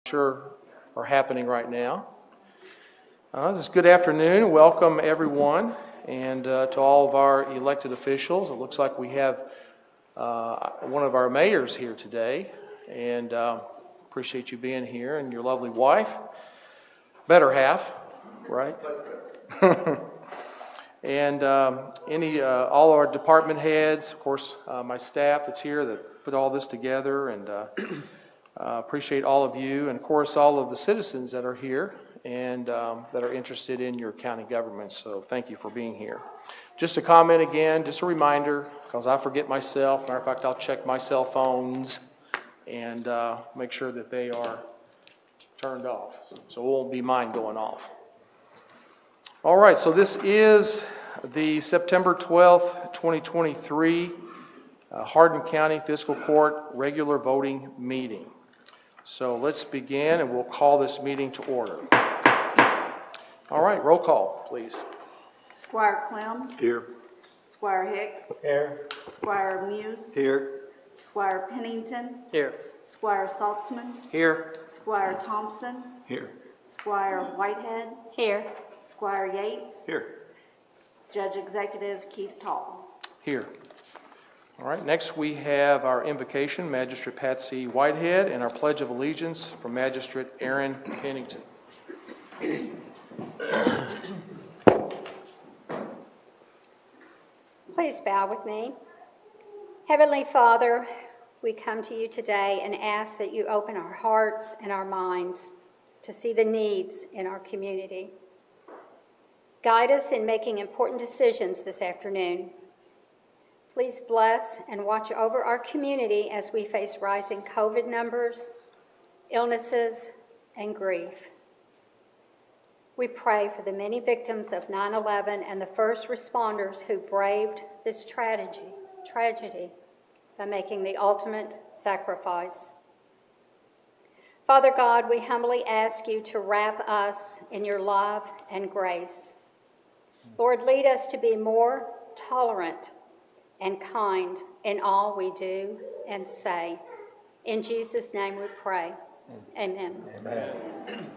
sure are happening right now. This is good afternoon. Welcome everyone, and to all of our elected officials. It looks like we have one of our mayors here today, and appreciate you being here, and your lovely wife, better half, right? And all our department heads, of course, my staff that's here that put all this together, and appreciate all of you, and of course all of the citizens that are here and that are interested in your county government. So thank you for being here. Just a comment again, just a reminder, because I forget myself. Matter of fact, I'll check my cell phones and make sure that they are turned off. So it won't be mine going off. All right, so this is the September 12th, 2023 Hardin County Fiscal Court regular voting meeting. So let's begin, and we'll call this meeting to order. All right, roll call, please. Squire Clem. Here. Squire Hicks. Here. Squire Muse. Here. Squire Pennington. Here. Squire Saltzman. Here. Squire Thompson. Here. Squire Whitehead. Here. Squire Yates. Here. Judge Executive Keith Taul. Here. All right, next we have our invocation, Magistrate Patsy Whitehead, and our Pledge of Allegiance from Magistrate Aaron Pennington. Please bow with me. Heavenly Father, we come to you today and ask that you open our hearts and our minds to see the needs in our community. Guide us in making important decisions this afternoon. Please bless and watch over our community as we face rising COVID numbers, illnesses, and grief. We pray for the many victims of 9/11 and the first responders who braved this tragedy by making the ultimate sacrifice. Father God, we humbly ask you to wrap us in your love and grace. Lord, lead us to be more tolerant and kind in all we do and say. In Jesus' name we pray. Amen. Amen.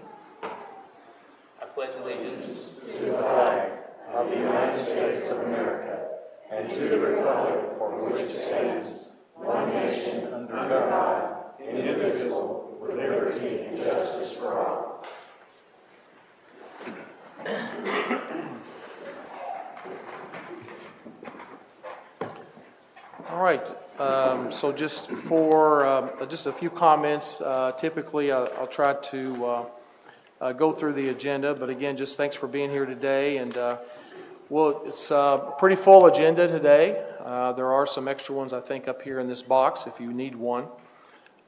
I pledge allegiance to the flag of the United States of America and to the republic for which it stands, one nation, under God, indivisible, with liberty and justice for all. All right, so just for just a few comments, typically I'll try to go through the agenda, but again, just thanks for being here today. And well, it's a pretty full agenda today. There are some extra ones, I think, up here in this box if you need one.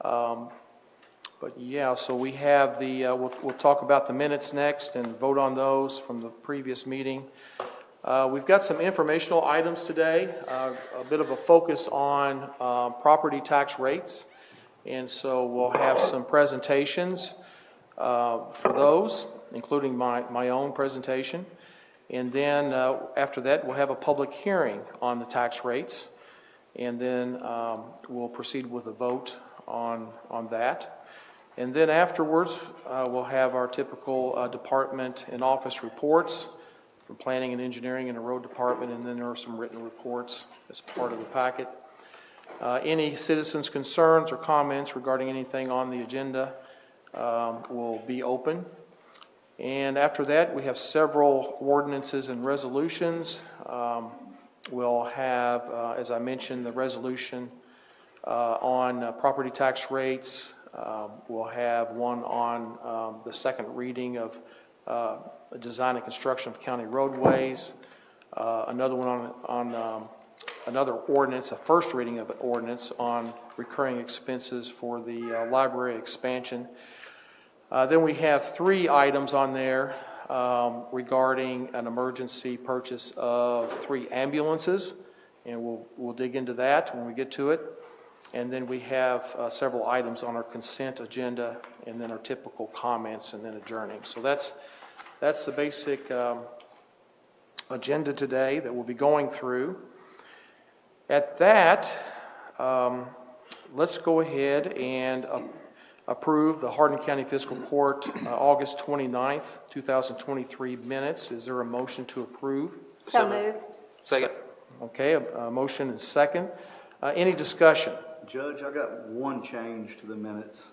But yeah, so we have the, we'll talk about the minutes next and vote on those from the previous meeting. We've got some informational items today, a bit of a focus on property tax rates. And so we'll have some presentations for those, including my own presentation. And then after that, we'll have a public hearing on the tax rates. And then we'll proceed with a vote on that. And then afterwards, we'll have our typical department and office reports from planning and engineering and the road department, and then there are some written reports as part of the packet. Any citizens' concerns or comments regarding anything on the agenda will be open. And after that, we have several ordinances and resolutions. We'll have, as I mentioned, the resolution on property tax rates. We'll have one on the second reading of design and construction of county roadways. Another one on another ordinance, a first reading of an ordinance on recurring expenses for the library expansion. Then we have 3 items on there regarding an emergency purchase of 3 ambulances, and we'll dig into that when we get to it. And then we have several items on our consent agenda, and then our typical comments, and then adjourning. So that's the basic agenda today that we'll be going through. At that, let's go ahead and approve the Hardin County Fiscal Court August 29th, 2023 minutes. Is there a motion to approve? So moved. Second. Okay, a motion is second. Any discussion? Judge, I got one change to the minutes.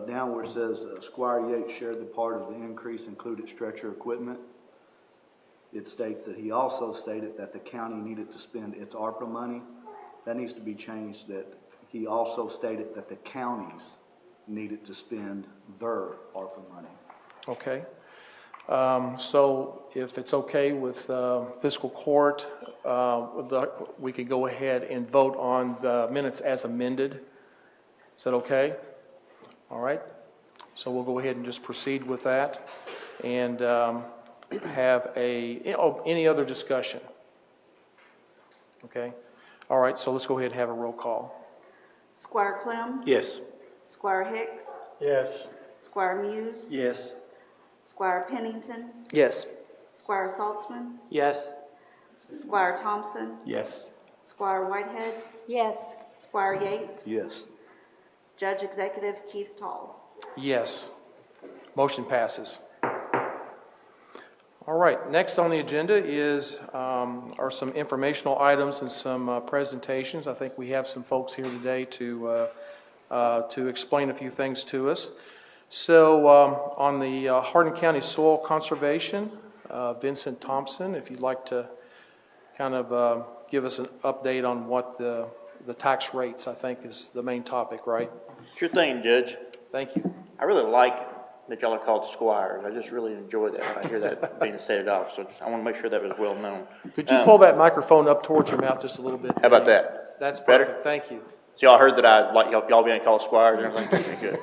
Down where it says Squire Yates shared the part of the increase included stretcher equipment. It states that he also stated that the county needed to spend its ARPA money. That needs to be changed, that he also stated that the counties needed to spend their ARPA money. Okay. So if it's okay with fiscal court, we could go ahead and vote on the minutes as amended. Is that okay? All right. So we'll go ahead and just proceed with that and have any other discussion? Okay. All right. So let's go ahead and have a roll call. Squire Clem. Yes. Squire Hicks. Yes. Squire Muse. Yes. Squire Pennington. Yes. Squire Saltzman. Yes. Squire Thompson. Yes. Squire Whitehead. Yes. Squire Yates. Yes. Judge Executive Keith Taul. Yes. Motion passes. All right. Next on the agenda are some informational items and some presentations. I think we have some folks here today to explain a few things to us. So on the Hardin County Soil Conservation, Vincent Thompson, if you'd like to kind of give us an update on what the tax rates, I think, is the main topic, right? Sure thing, Judge. Thank you. I really like that y'all are called squires. I just really enjoy that when I hear that being stated off. So I want to make sure that was well known. Could you pull that microphone up towards your mouth just a little bit? How about that? That's Better? perfect. Thank you. So y'all heard that I like y'all being called squires and everything? Okay, good.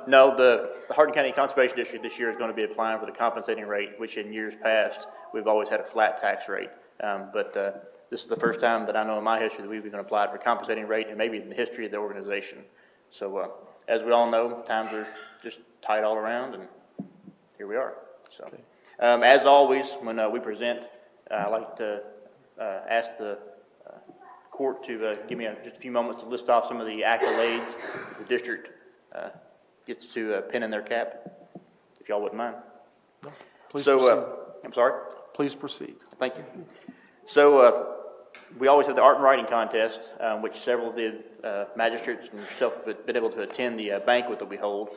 No, the Hardin County Conservation District this year is going to be applying for the compensating rate, which in years past, we've always had a flat tax rate. But this is the first time that I know in my history that we've been going to apply for a compensating rate and maybe in the history of the organization. So as we all know, times are just tight all around, and here we are. So Okay. as always, when we present, I like to ask the court to give me just a few moments to list off some of the accolades the district gets to pin in their cap, if y'all wouldn't mind. Please So, proceed. I'm sorry? Please proceed. Thank you. So we always have the art and writing contest, which several of the magistrates and yourself have been able to attend the banquet that we hold.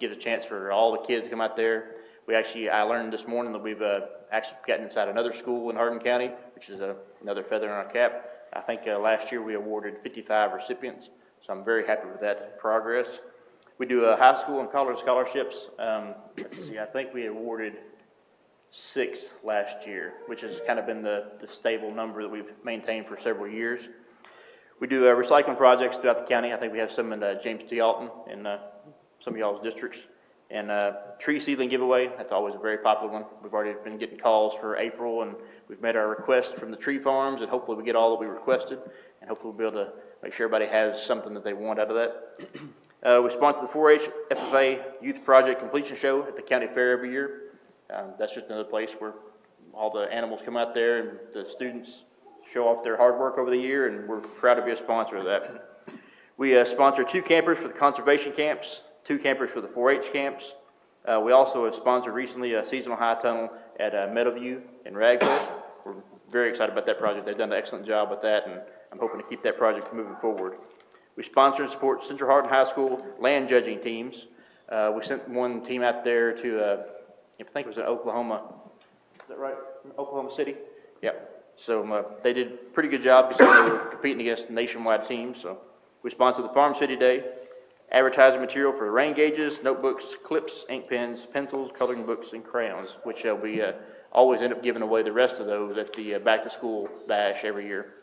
Gives a chance for all the kids to come out there. I learned this morning that we've actually gotten inside another school in Hardin County, which is another feather in our cap. I think last year we awarded 55 recipients, so I'm very happy with that progress. We do high school and college scholarships. Let's see, I think we awarded 6 last year, which has kind of been the stable number that we've maintained for several years. We do recycling projects throughout the county. I think we have some in James T. Alton in some of y'all's districts. And tree seedling giveaway, that's always a very popular one. We've already been getting calls for April, and we've made our request from the tree farms, and hopefully we get all that we requested, and hopefully we'll be able to make sure everybody has something that they want out of that. We sponsor the 4-H FFA Youth Project Completion Show at the county fair every year. That's just another place where all the animals come out there and the students show off their hard work over the year, and we're proud to be a sponsor of that. We sponsor 2 campers for the conservation camps, 2 campers for the 4-H camps. We also have sponsored recently a seasonal high tunnel at Meadowview in Ragwood. We're very excited about that project. They've done an excellent job with that, and I'm hoping to keep that project moving forward. We sponsor and support Central Hardin High School land judging teams. We sent one team out there to, I think it was in Oklahoma. Is that right? Oklahoma City? Yeah. So they did a pretty good job because they were competing against nationwide teams. So we sponsored the Farm City Day, advertising material for rain gauges, notebooks, clips, ink pens, pencils, coloring books, and crayons, which we always end up giving away the rest of those at the back to school bash every year.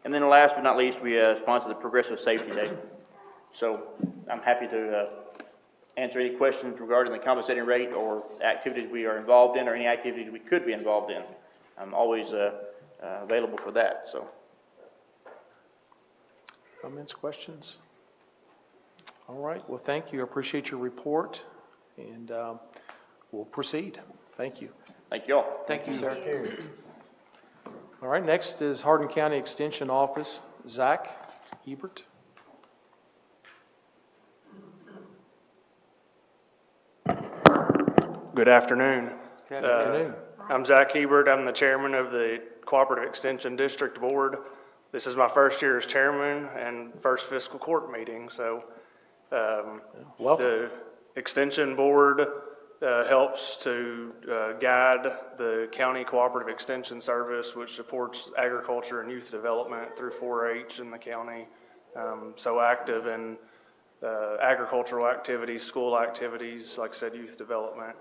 And then last but not least, we sponsor the Progressive Safety Day. So I'm happy to answer any questions regarding the compensating rate or activities we are involved in or any activities we could be involved in. I'm always available for that. So, Comments, questions? All right. Well, thank you. I appreciate your report, and we'll proceed. Thank you. thank you all. Thank you, sir. All right. Next is Hardin County Extension Office, Zach Heibert. Good afternoon. Good afternoon. I'm Zach Heibert. I'm the chairman of the Cooperative Extension District Board. This is my first year as chairman and first fiscal court meeting. So Welcome. the Extension Board helps to guide the County Cooperative Extension Service, which supports agriculture and youth development through 4-H in the county. So active in agricultural activities, school activities, like I said, youth development.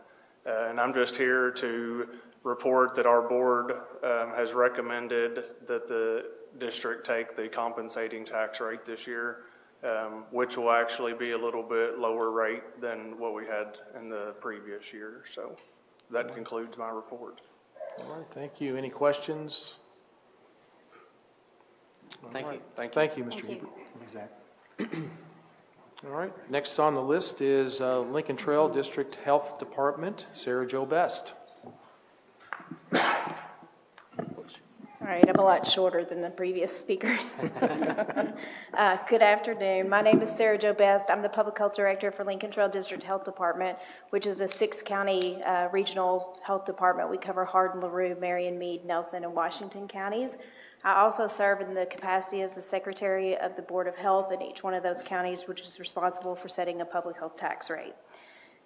And I'm just here to report that our board has recommended that the district take the compensating tax rate this year, which will actually be a little bit lower rate than what we had in the previous year. So that concludes my report. All right, thank you. Any questions? Thank you. Thank you, Mr. Heibert. All right, next on the list is Lincoln Trail District Health Department, Sara Jo Best. All right, I'm a lot shorter than the previous speakers. Good afternoon. My name is Sara Jo Best. I'm the Public Health Director for Lincoln Trail District Health Department, which is a 6-county regional health department. We cover Hardin, LaRue, Marion, Meade, Nelson, and Washington counties. I also serve in the capacity as the Secretary of the Board of Health in each one of those counties, which is responsible for setting a public health tax rate.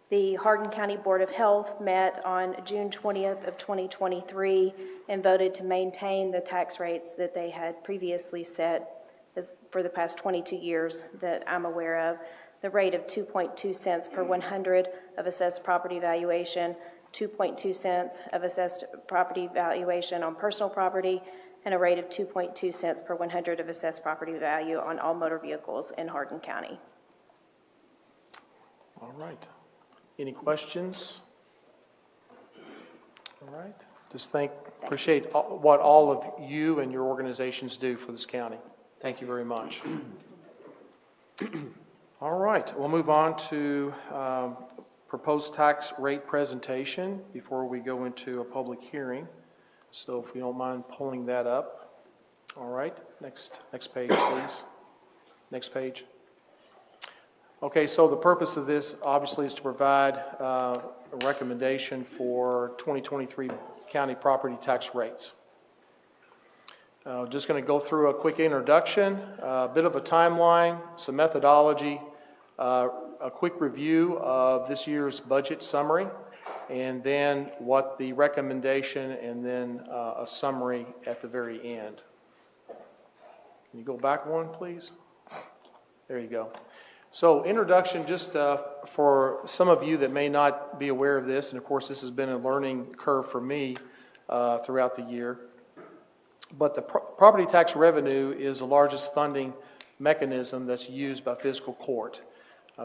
The Hardin County Board of Health met on June 20th of 2023 and voted to maintain the tax rates that they had previously set for the past 22 years that I'm aware of. The rate of 2.2 cents per 100 of assessed property valuation, 2.2 cents of assessed property valuation on personal property, and a rate of 2.2 cents per 100 of assessed property value on all motor vehicles in Hardin County. All right. Any questions? All right. Just appreciate what all of you and your organizations do for this county. Thank you very much. All right. We'll move on to proposed tax rate presentation before we go into a public hearing. So if you don't mind pulling that up. All right, next page, please. Next page. Okay, so the purpose of this obviously is to provide a recommendation for 2023 county property tax rates. Just going to go through a quick introduction, a bit of a timeline, some methodology, a quick review of this year's budget summary, and then what the recommendation, and then a summary at the very end. Can you go back one, please? There you go. So introduction, just for some of you that may not be aware of this, and of course this has been a learning curve for me throughout the year, but the property tax revenue is the largest funding mechanism that's used by fiscal court.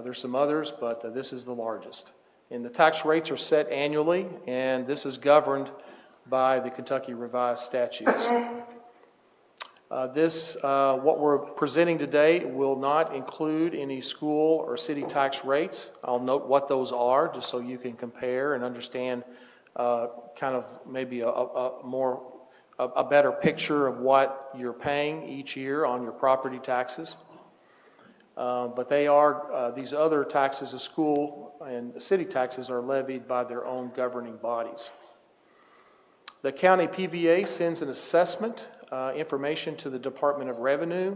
There's some others, but this is the largest. And the tax rates are set annually, and this is governed by the Kentucky Revised Statutes. What we're presenting today will not include any school or city tax rates. I'll note what those are, just so you can compare and understand kind of maybe a better picture of what you're paying each year on your property taxes. But they are, these other taxes, the school and city taxes, are levied by their own governing bodies. The county PVA sends an assessment information to the Department of Revenue.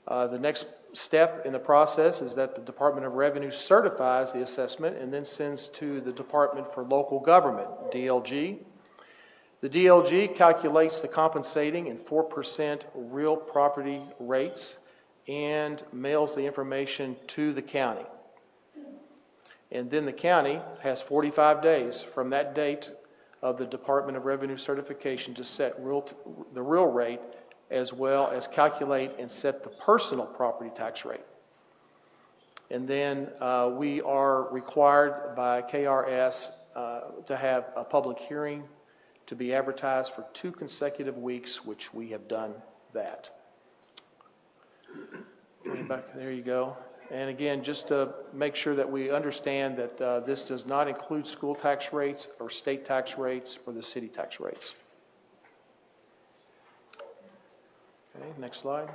The next step in the process is that the Department of Revenue certifies the assessment and then sends to the Department for Local Government, DLG. The DLG calculates the compensating and 4% real property rates and mails the information to the county. And then the county has 45 days from that date of the Department of Revenue certification to set the real rate, as well as calculate and set the personal property tax rate. And then we are required by KRS to have a public hearing to be advertised for 2 consecutive weeks, which we have done that. There you go. And again, just to make sure that we understand that this does not include school tax rates or state tax rates or the city tax rates. Okay, next slide.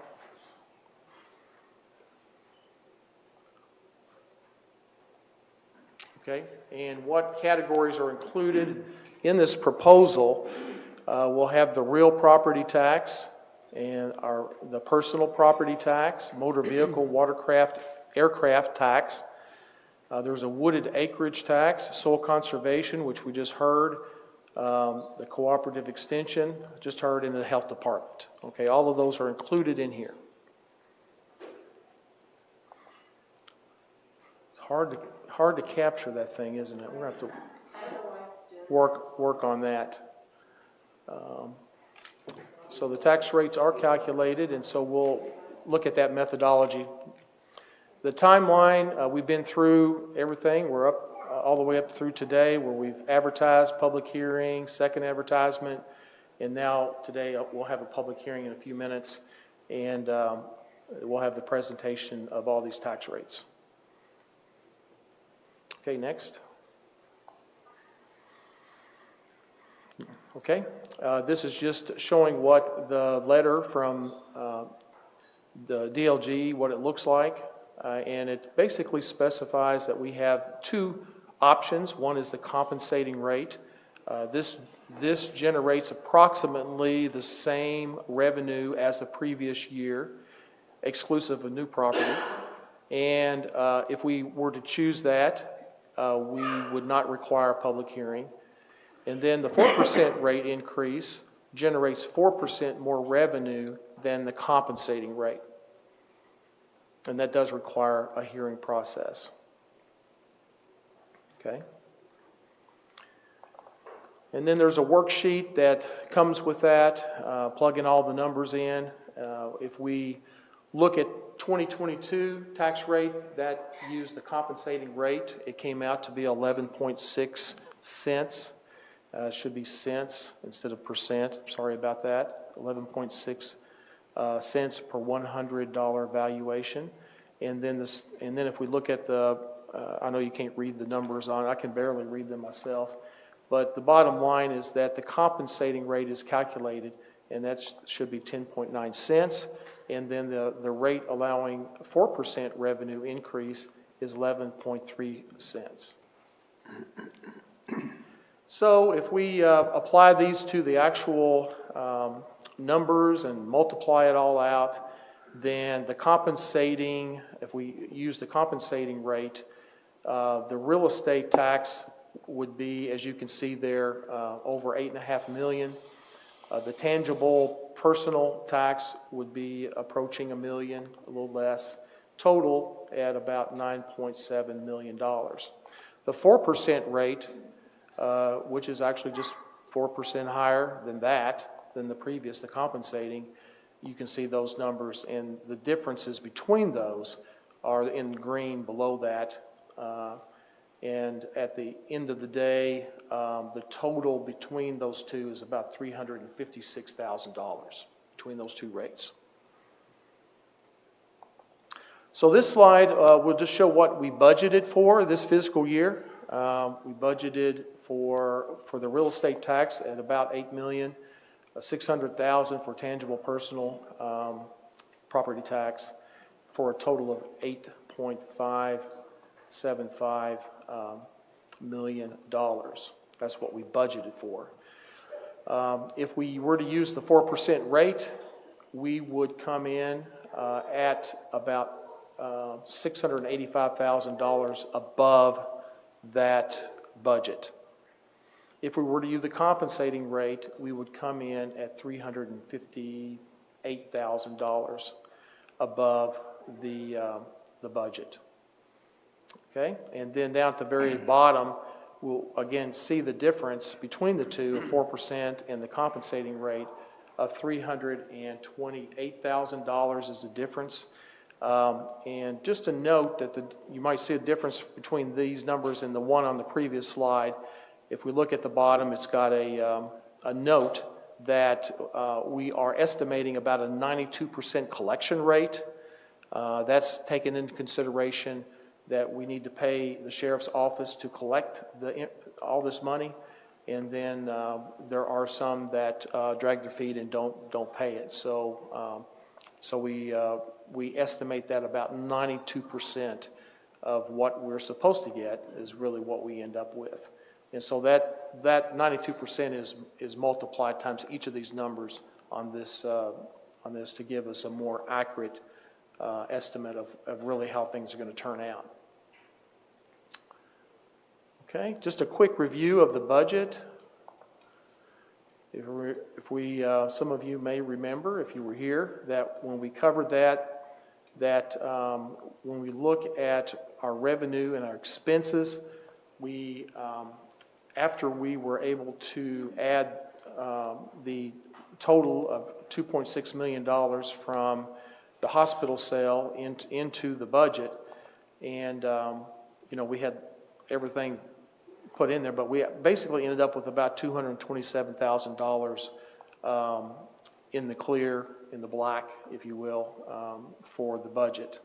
Okay, and what categories are included in this proposal? We'll have the real property tax and the personal property tax, motor vehicle, watercraft, aircraft tax. There's a wooded acreage tax, soil conservation, which we just heard, the cooperative extension, just heard, in the health department. Okay, all of those are included in here. It's hard to capture that thing, isn't it? We're going to have to work on that. So the tax rates are calculated, and so we'll look at that methodology. The timeline, we've been through everything. We're up all the way up through today, where we've advertised, public hearing, second advertisement, and now today we'll have a public hearing in a few minutes, and we'll have the presentation of all these tax rates. Okay, next. Okay, this is just showing what the letter from the DLG, what it looks like, and it basically specifies that we have two options. One is the compensating rate. This generates approximately the same revenue as the previous year, exclusive of new property. And if we were to choose that, we would not require a public hearing. And then the 4% rate increase generates 4% more revenue than the compensating rate. And that does require a hearing process. Okay. And then there's a worksheet that comes with that, plug in all the numbers in. If we look at 2022 tax rate, that used the compensating rate. It came out to be 11.6 cents. Should be cents instead of percent. Sorry about that. 11.6 cents per $100 valuation. And then if we look at the, I know you can't read the numbers on it. I can barely read them myself. But the bottom line is that the compensating rate is calculated, and that should be 10.9 cents. And then the rate allowing 4% revenue increase is 11.3 cents. So if we apply these to the actual numbers and multiply it all out, then the compensating, if we use the compensating rate, the real estate tax would be, as you can see there, over $8.5 million. The tangible personal tax would be approaching $1 million, a little less. Total at about $9.7 million. The 4% rate, which is actually just 4% higher than the previous, the compensating, you can see those numbers, and the differences between those are in green below that. And at the end of the day, the total between those two is about $356,000 between those two rates. So this slide will just show what we budgeted for this fiscal year. We budgeted for the real estate tax at about $8,600,000 for tangible personal property tax, for a total of $8.575 million. That's what we budgeted for. If we were to use the 4% rate, we would come in at about $685,000 above that budget. If we were to use the compensating rate, we would come in at $358,000 above the budget. Okay, and then down at the very bottom, we'll again see the difference between the two, 4% and the compensating rate of $328,000 is the difference. And just to note that you might see a difference between these numbers and the one on the previous slide. If we look at the bottom, it's got a note that we are estimating about a 92% collection rate. That's taken into consideration that we need to pay the sheriff's office to collect all this money, and then there are some that drag their feet and don't pay it. So we estimate that about 92% of what we're supposed to get is really what we end up with. And so that 92% is multiplied times each of these numbers on this to give us a more accurate estimate of really how things are going to turn out. Okay, just a quick review of the budget. If we some of you may remember, if you were here, that when we covered that when we look at our revenue and our expenses, we after we were able to add the total of $2.6 million from the hospital sale into the budget, and we had everything put in there, but we basically ended up with about $227,000 in the clear, in the black, if you will, for the budget.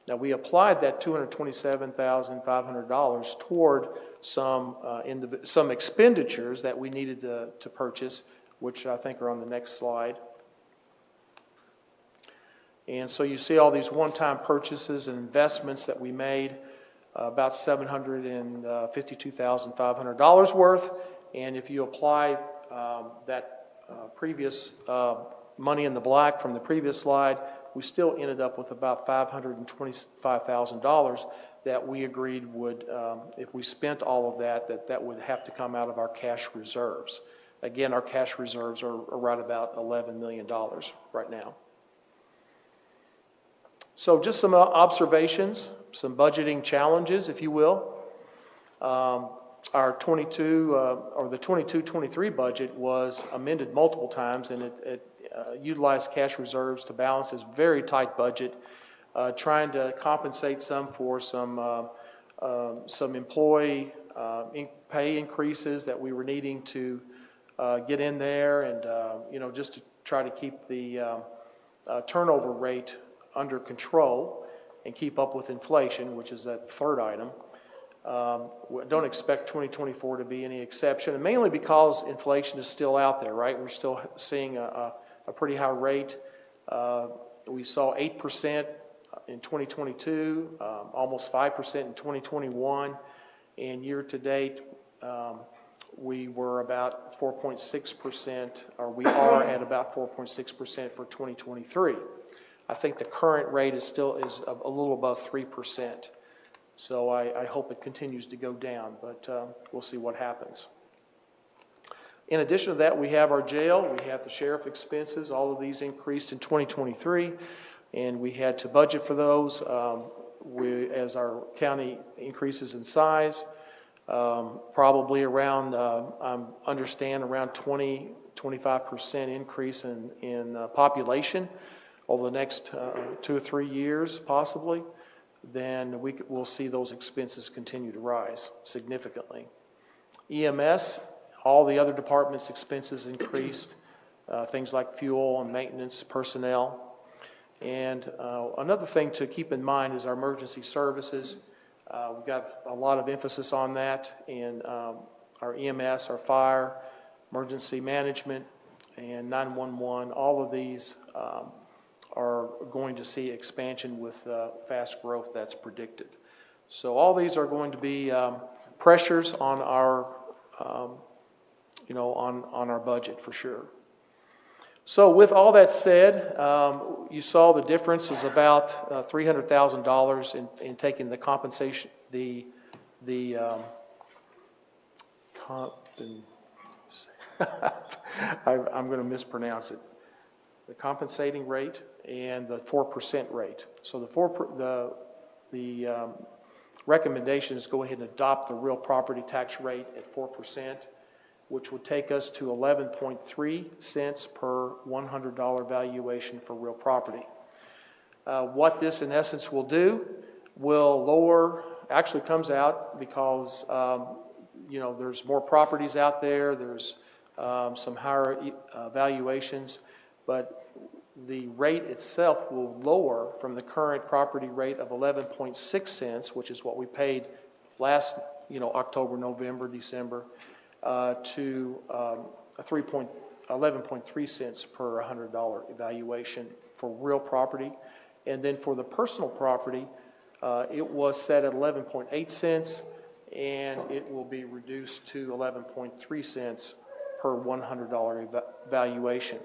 Now, we applied that $227,500 toward some expenditures that we needed to purchase, which I think are on the next slide. And so you see all these one-time purchases and investments that we made, about $752,500 worth. And if you apply that previous money in the black from the previous slide, we still ended up with about $525,000 that we agreed would, if we spent all of that would have to come out of our cash reserves. Again, our cash reserves are right about $11 million right now. So just some observations, some budgeting challenges, if you will. Our 22-23 budget was amended multiple times, and it utilized cash reserves to balance this very tight budget, trying to compensate some for some employee pay increases that we were needing to get in there, and just to try to keep the turnover rate under control and keep up with inflation, which is that third item. Don't expect 2024 to be any exception, and mainly because inflation is still out there, right? We're still seeing a pretty high rate. We saw 8% in 2022, almost 5% in 2021, and year to date, we were about 4.6%, or we are at about 4.6% for 2023. I think the current rate is a little above 3%. So I hope it continues to go down, but we'll see what happens. In addition to that, we have our jail, we have the sheriff expenses. All of these increased in 2023, and we had to budget for those as our county increases in size. Probably around, I understand, around 20-25% increase in population over the next 2 or 3 years, possibly. Then we'll see those expenses continue to rise significantly. EMS, all the other departments' expenses increased, things like fuel and maintenance, personnel. And another thing to keep in mind is our emergency services. We've got a lot of emphasis on that in our EMS, our fire, emergency management, and 911. All of these are going to see expansion with fast growth that's predicted. So all these are going to be pressures on our, on our budget for sure. So with all that said, you saw the difference is about $300,000 in taking the compensation, I'm going to mispronounce it. The compensating rate and the 4% rate. So the recommendation is go ahead and adopt the real property tax rate at 4%, which would take us to 11.3 cents per $100 valuation for real property. What this in essence will do will lower, actually comes out because there's more properties out there, there's some higher valuations, but the rate itself will lower from the current property rate of 11.6 cents, which is what we paid last October, November, December, to 11.3 cents per $100 evaluation for real property. And then for the personal property, It was set at 11.8 cents, and it will be reduced to 11.3 cents per $100 valuation.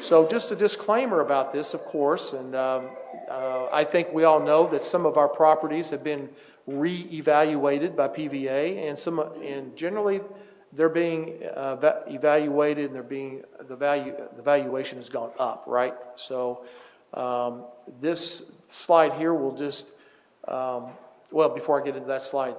So just a disclaimer about this, of course, and I think we all know that some of our properties have been re-evaluated by PVA, and generally they're being evaluated, and the valuation has gone up, right? So this slide here will just well, before I get into that slide,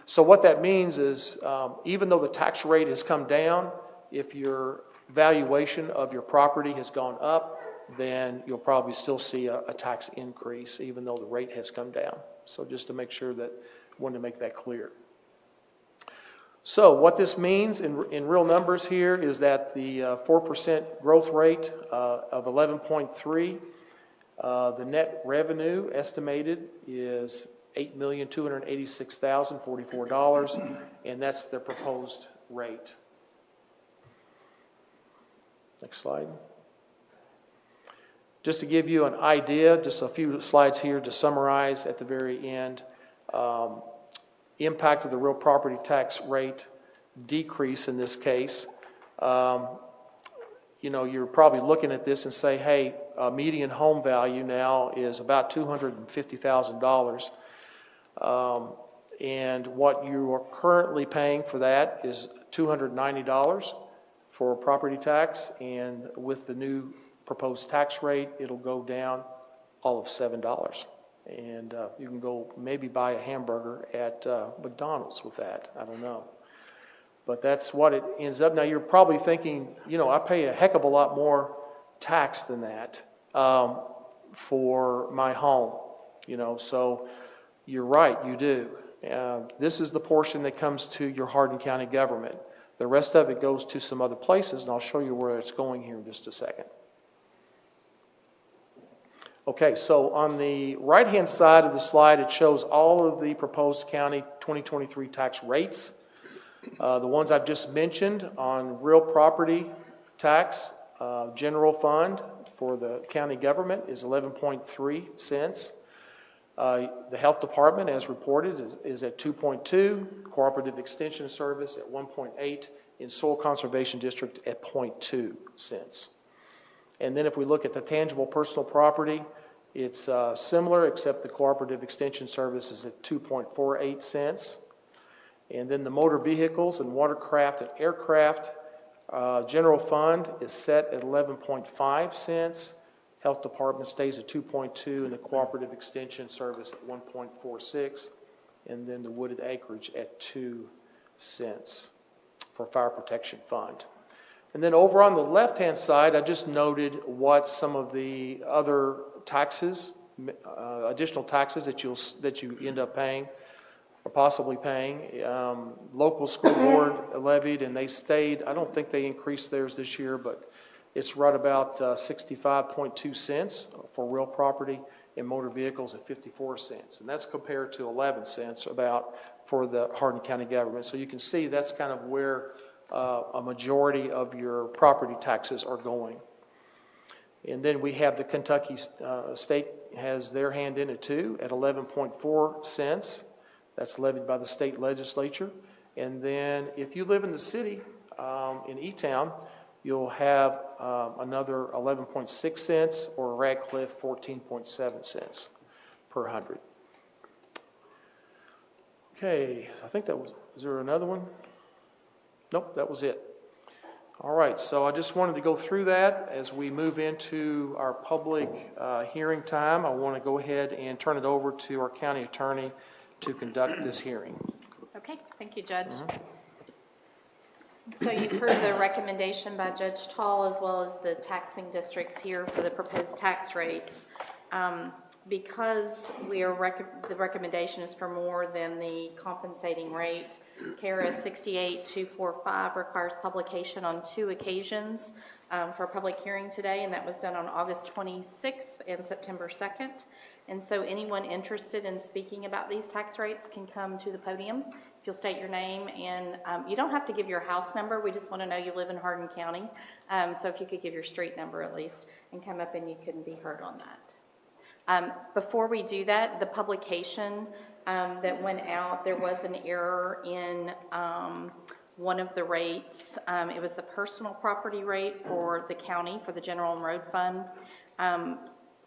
so what that means is even though the tax rate has come down, if your valuation of your property has gone up, then you'll probably still see a tax increase even though the rate has come down. So just to make sure that, I wanted to make that clear. So what this means in real numbers here is that the 4% growth rate of 11.3, the net revenue estimated is $8,286,044, and that's the proposed rate. Next slide. Just to give you an idea, just a few slides here to summarize at the very end. Impact of the real property tax rate decrease in this case. You know, you're probably looking at this and say, hey, median home value now is about $250,000. And what you are currently paying for that is $290 for property tax, and with the new proposed tax rate, it'll go down all of $7. And you can go maybe buy a hamburger at McDonald's with that. I don't know. But that's what it ends up. Now, you're probably thinking, you know, I pay a heck of a lot more tax than that for my home. You know, so you're right, you do. This is the portion that comes to your Hardin County government. The rest of it goes to some other places, and I'll show you where it's going here in just a second. Okay, so on the right-hand side of the slide, it shows all of the proposed county 2023 tax rates. The ones I've just mentioned on real property tax, general fund for the county government is 11.3 cents. The health department, as reported, is at 2.2, cooperative extension service at 1.8, in soil conservation district at 0.2 cents. And then if we look at the tangible personal property, it's similar, except the cooperative extension service is at 2.48 cents. And then the motor vehicles and watercraft and aircraft general fund is set at 11.5 cents. Health department stays at 2.2, and the cooperative extension service at 1.46, and then the wooded acreage at 2 cents for fire protection fund. And then over on the left-hand side, I just noted what some of the other taxes, additional taxes that you end up paying or possibly paying. Local school board levied, and they stayed. I don't think they increased theirs this year, but it's right about 65.2 cents for real property, and motor vehicles at 54 cents. And that's compared to 11 cents about for the Hardin County government. So you can see that's kind of where a majority of your property taxes are going. And then we have the Kentucky state has their hand in it too at 11.4 cents. That's levied by the state legislature. And then if you live in the city, in E-Town, you'll have another 11.6 cents, or Radcliffe 14.7 cents per 100. Okay, I think that was, is there another one? Nope, that was it. All right, so I just wanted to go through that as we move into our public hearing time. I want to go ahead and turn it over to our county attorney to conduct this hearing. Okay, thank you, Judge. So you've heard the recommendation by Judge Taul as well as the taxing districts here for the proposed tax rates. Because we are the recommendation is for more than the compensating rate, CARA 68245 requires publication on 2 occasions for a public hearing today, and that was done on August 26th and September 2nd. And so anyone interested in speaking about these tax rates can come to the podium. If you'll state your name, and you don't have to give your house number. We just want to know you live in Hardin County. So if you could give your street number at least and come up, and you can be heard on that. Before we do that, the publication that went out, there was an error in one of the rates. It was the personal property rate for the county, for the general and road fund.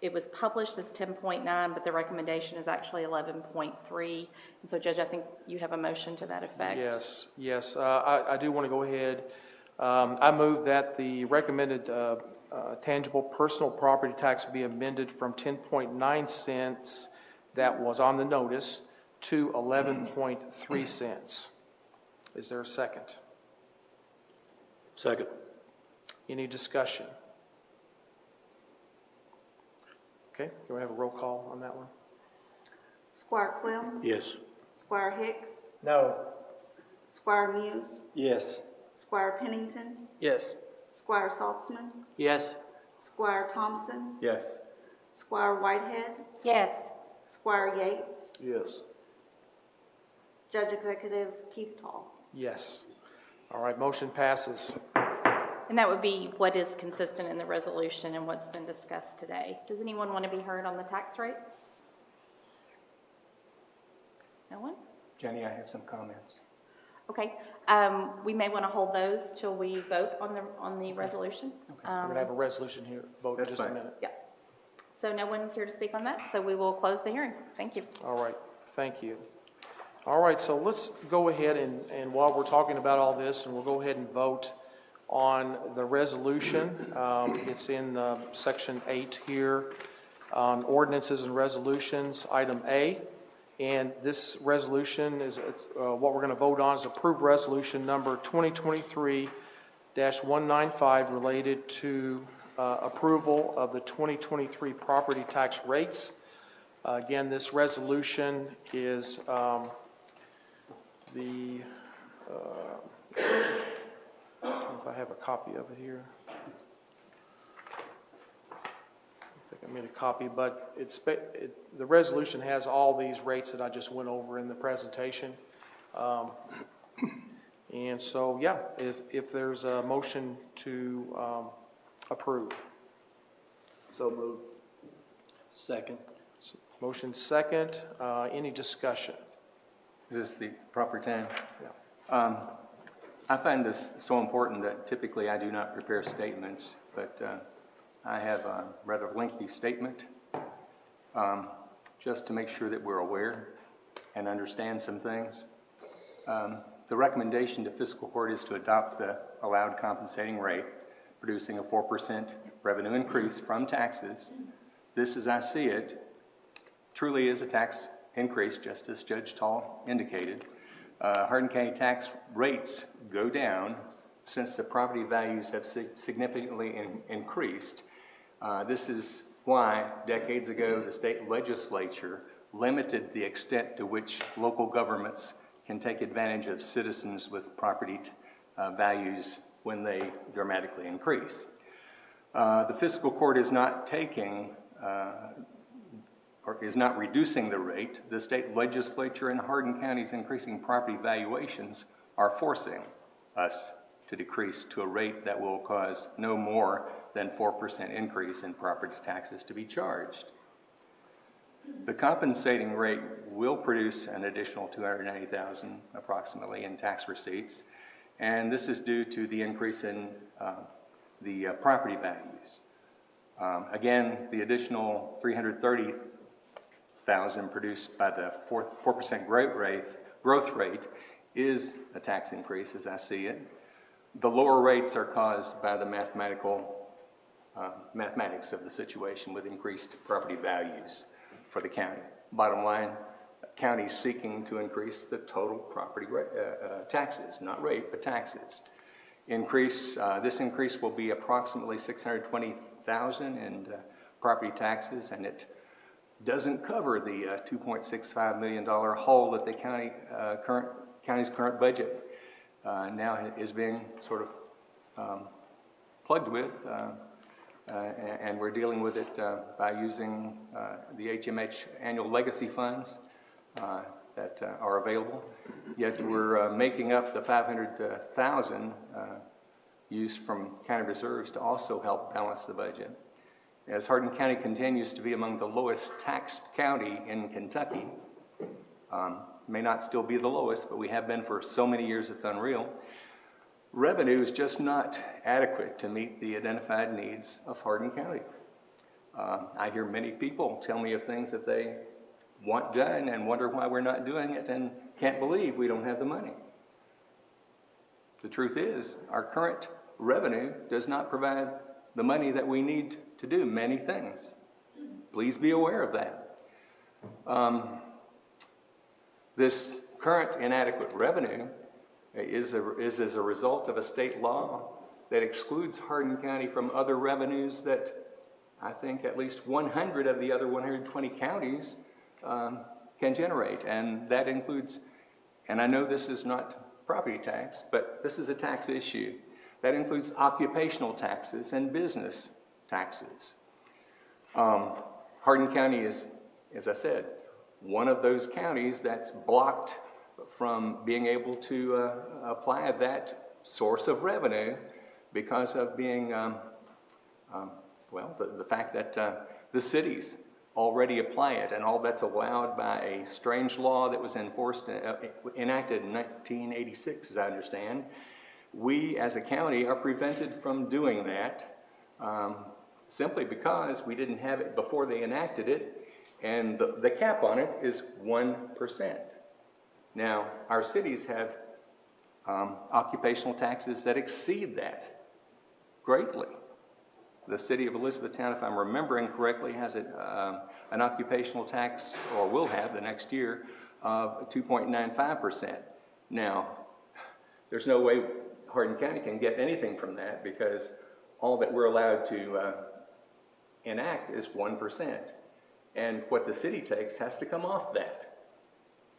It was published as 10.9, but the recommendation is actually 11.3. And so, Judge, I think you have a motion to that effect. Yes. I do want to go ahead. I move that the recommended tangible personal property tax be amended from 10.9 cents that was on the notice to 11.3 cents. Is there a second? Second. Any discussion? Okay, do we have a roll call on that one? Squire Clem, Yes. Squire Hicks, No. Squire Muse, Yes. Squire Pennington, Yes. Squire Saltzman, Yes. Squire Thompson, Yes. Squire Whitehead, Yes. Squire Yates, Yes. Judge Executive Keith Taul. Yes. All right, motion passes. And that would be what is consistent in the resolution and what's been discussed today. Does anyone want to be heard on the tax rates? No one? Jenny, I have some comments. Okay, we may want to hold those till we vote on the resolution. We're going to have a resolution here, vote in That's just a fine. minute. Yeah. So no one's here to speak on that, so we will close the hearing. Thank you. All right, thank you. All right, so let's go ahead and while we're talking about all this, and we'll go ahead and vote on the resolution. It's in section 8 here on ordinances and resolutions, item A. And this resolution is what we're going to vote on is approved resolution number 2023-195 related to approval of the 2023 property tax rates. Again, this resolution is I don't know if I have a copy of it here. I think I made a copy, but the resolution has all these rates that I just went over in the presentation. And so, yeah, if there's a motion to approve. So moved. Second. Motion second. Any discussion? Is this the proper time? Yeah. I find this so important that typically I do not prepare statements, but I have a rather lengthy statement just to make sure that we're aware and understand some things. The recommendation to fiscal court is to adopt the allowed compensating rate, producing a 4% revenue increase from taxes. This, as I see it, truly is a tax increase, just as Judge Taul indicated. Hardin County tax rates go down since the property values have significantly increased. This is why decades ago the state legislature limited the extent to which local governments can take advantage of citizens with property values when they dramatically increase. The fiscal court is not taking or is not reducing the rate. The state legislature in Hardin County's increasing property valuations are forcing us to decrease to a rate that will cause no more than 4% increase in property taxes to be charged. The compensating rate will produce an additional $290,000 approximately in tax receipts, and this is due to the increase in the property values. Again, the additional $330,000 produced by the 4% growth rate is a tax increase as I see it. The lower rates are caused by the mathematics of the situation with increased property values for the county. Bottom line, county seeking to increase the total property taxes, not rate, but taxes. This increase will be approximately $620,000 in property taxes, and it doesn't cover the $2.65 million hole that the county's current budget now is being sort of plugged with, and we're dealing with it by using the HMH annual legacy funds that are available. Yet we're making up the $500,000 used from county reserves to also help balance the budget. as Hardin County continues to be among the lowest taxed county in Kentucky, may not still be the lowest, but we have been for so many years it's unreal. Revenue is just not adequate to meet the identified needs of Hardin County. I hear many people tell me of things that they want done and wonder why we're not doing it and can't believe we don't have the money. The truth is, our current revenue does not provide the money that we need to do many things. Please be aware of that. This current inadequate revenue is as a result of a state law that excludes Hardin County from other revenues that I think at least 100 of the other 120 counties can generate. And that includes, and I know this is not property tax, but this is a tax issue. That includes occupational taxes and business taxes. Hardin County is, as I said, one of those counties that's blocked from being able to apply that source of revenue because of being, the fact that the cities already apply it, and all that's allowed by a strange law that was enacted in 1986, as I understand. We, as a county, are prevented from doing that simply because we didn't have it before they enacted it, and the cap on it is 1%. Now, our cities have occupational taxes that exceed that greatly. The city of Elizabethtown, if I'm remembering correctly, has an occupational tax, or will have the next year, of 2.95%. Now, there's no way Hardin County can get anything from that because all that we're allowed to enact is 1%. And what the city takes has to come off that.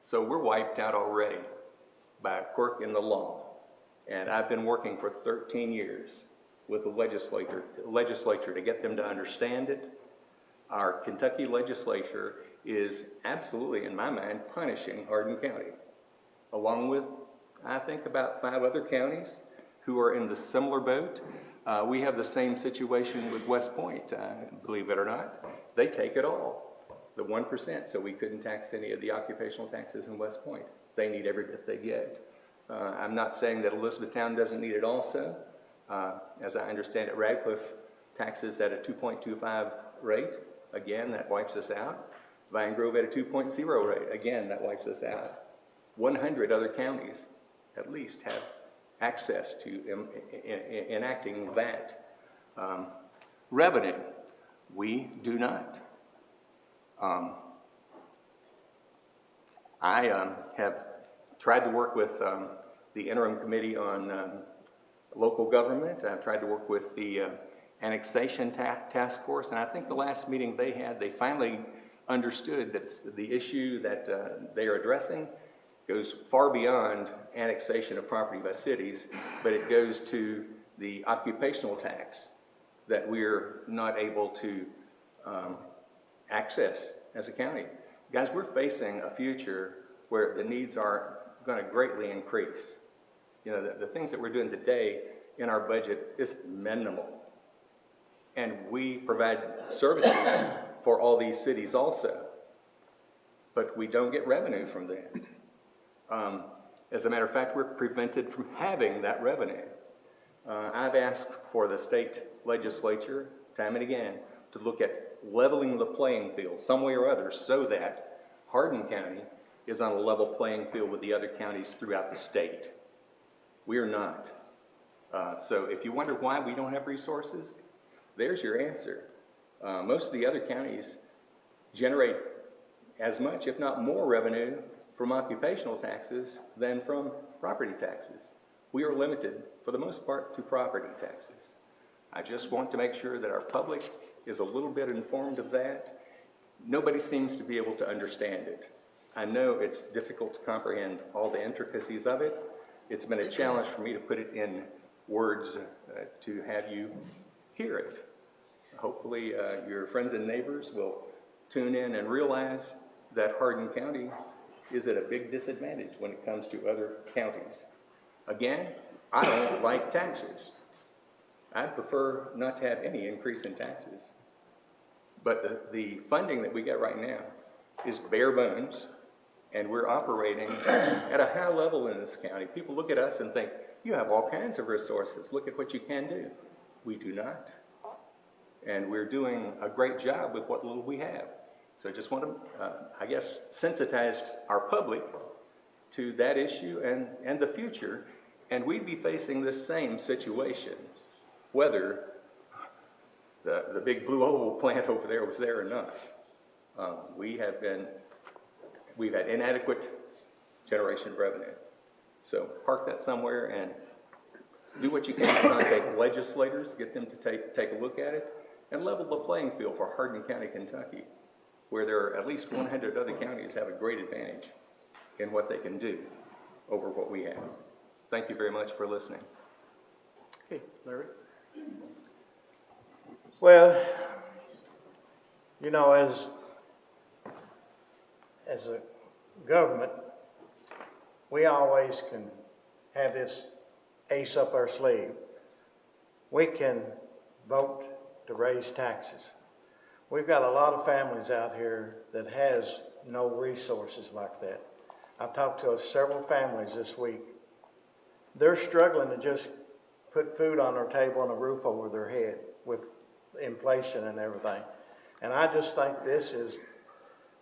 So we're wiped out already by a quirk in the law. And I've been working for 13 years with the legislature to get them to understand it. Our Kentucky legislature is absolutely, in my mind, punishing Hardin County, along with, I think, about 5 other counties who are in the similar boat. We have the same situation with West Point, believe it or not. They take it all, the 1%, so we couldn't tax any of the occupational taxes in West Point. They need every bit they get. I'm not saying that Elizabethtown doesn't need it also. As I understand it, Radcliffe taxes at a 2.25 rate. Again, that wipes us out. Vine Grove at a 2.0 rate. Again, that wipes us out. 100 other counties, at least, have access to enacting that. Revenue, we do not. I have tried to work with the interim committee on local government. I've tried to work with the annexation task force, and I think the last meeting they had, they finally understood that the issue that they are addressing goes far beyond annexation of property by cities, but it goes to the occupational tax that we're not able to access as a county. Guys, we're facing a future where the needs are going to greatly increase. You know, the things that we're doing today in our budget is minimal. And we provide services for all these cities also. But we don't get revenue from that. As a matter of fact, we're prevented from having that revenue. I've asked for the state legislature, time and again, to look at leveling the playing field some way or other so that Hardin County is on a level playing field with the other counties throughout the state. We are not. So if you wonder why we don't have resources, there's your answer. Most of the other counties generate as much, if not more, revenue from occupational taxes than from property taxes. We are limited, for the most part, to property taxes. I just want to make sure that our public is a little bit informed of that. Nobody seems to be able to understand it. I know it's difficult to comprehend all the intricacies of it. It's been a challenge for me to put it in words to have you hear it. Hopefully your friends and neighbors will tune in and realize that Hardin County is at a big disadvantage when it comes to other counties. Again, I don't like taxes. I'd prefer not to have any increase in taxes. But the funding that we get right now is bare bones, and we're operating at a high level in this county. People look at us and think, you have all kinds of resources. Look at what you can do. We do not. And we're doing a great job with what little we have. So I just want to, I guess, sensitize our public to that issue and the future. And we'd be facing this same situation, whether the big blue oval plant over there was there or not. We've had inadequate generation of revenue. So park that somewhere and do what you can to contact legislators, get them to take a look at it, and level the playing field for Hardin County, Kentucky, where there are at least 100 other counties have a great advantage in what they can do over what we have. Thank you very much for listening. Okay, Larry? Well, you know, as a government, we always can have this ace up our sleeve. We can vote to raise taxes. We've got a lot of families out here that has no resources like that. I've talked to several families this week. They're struggling to just put food on their table and a roof over their head with inflation and everything. And I just think this is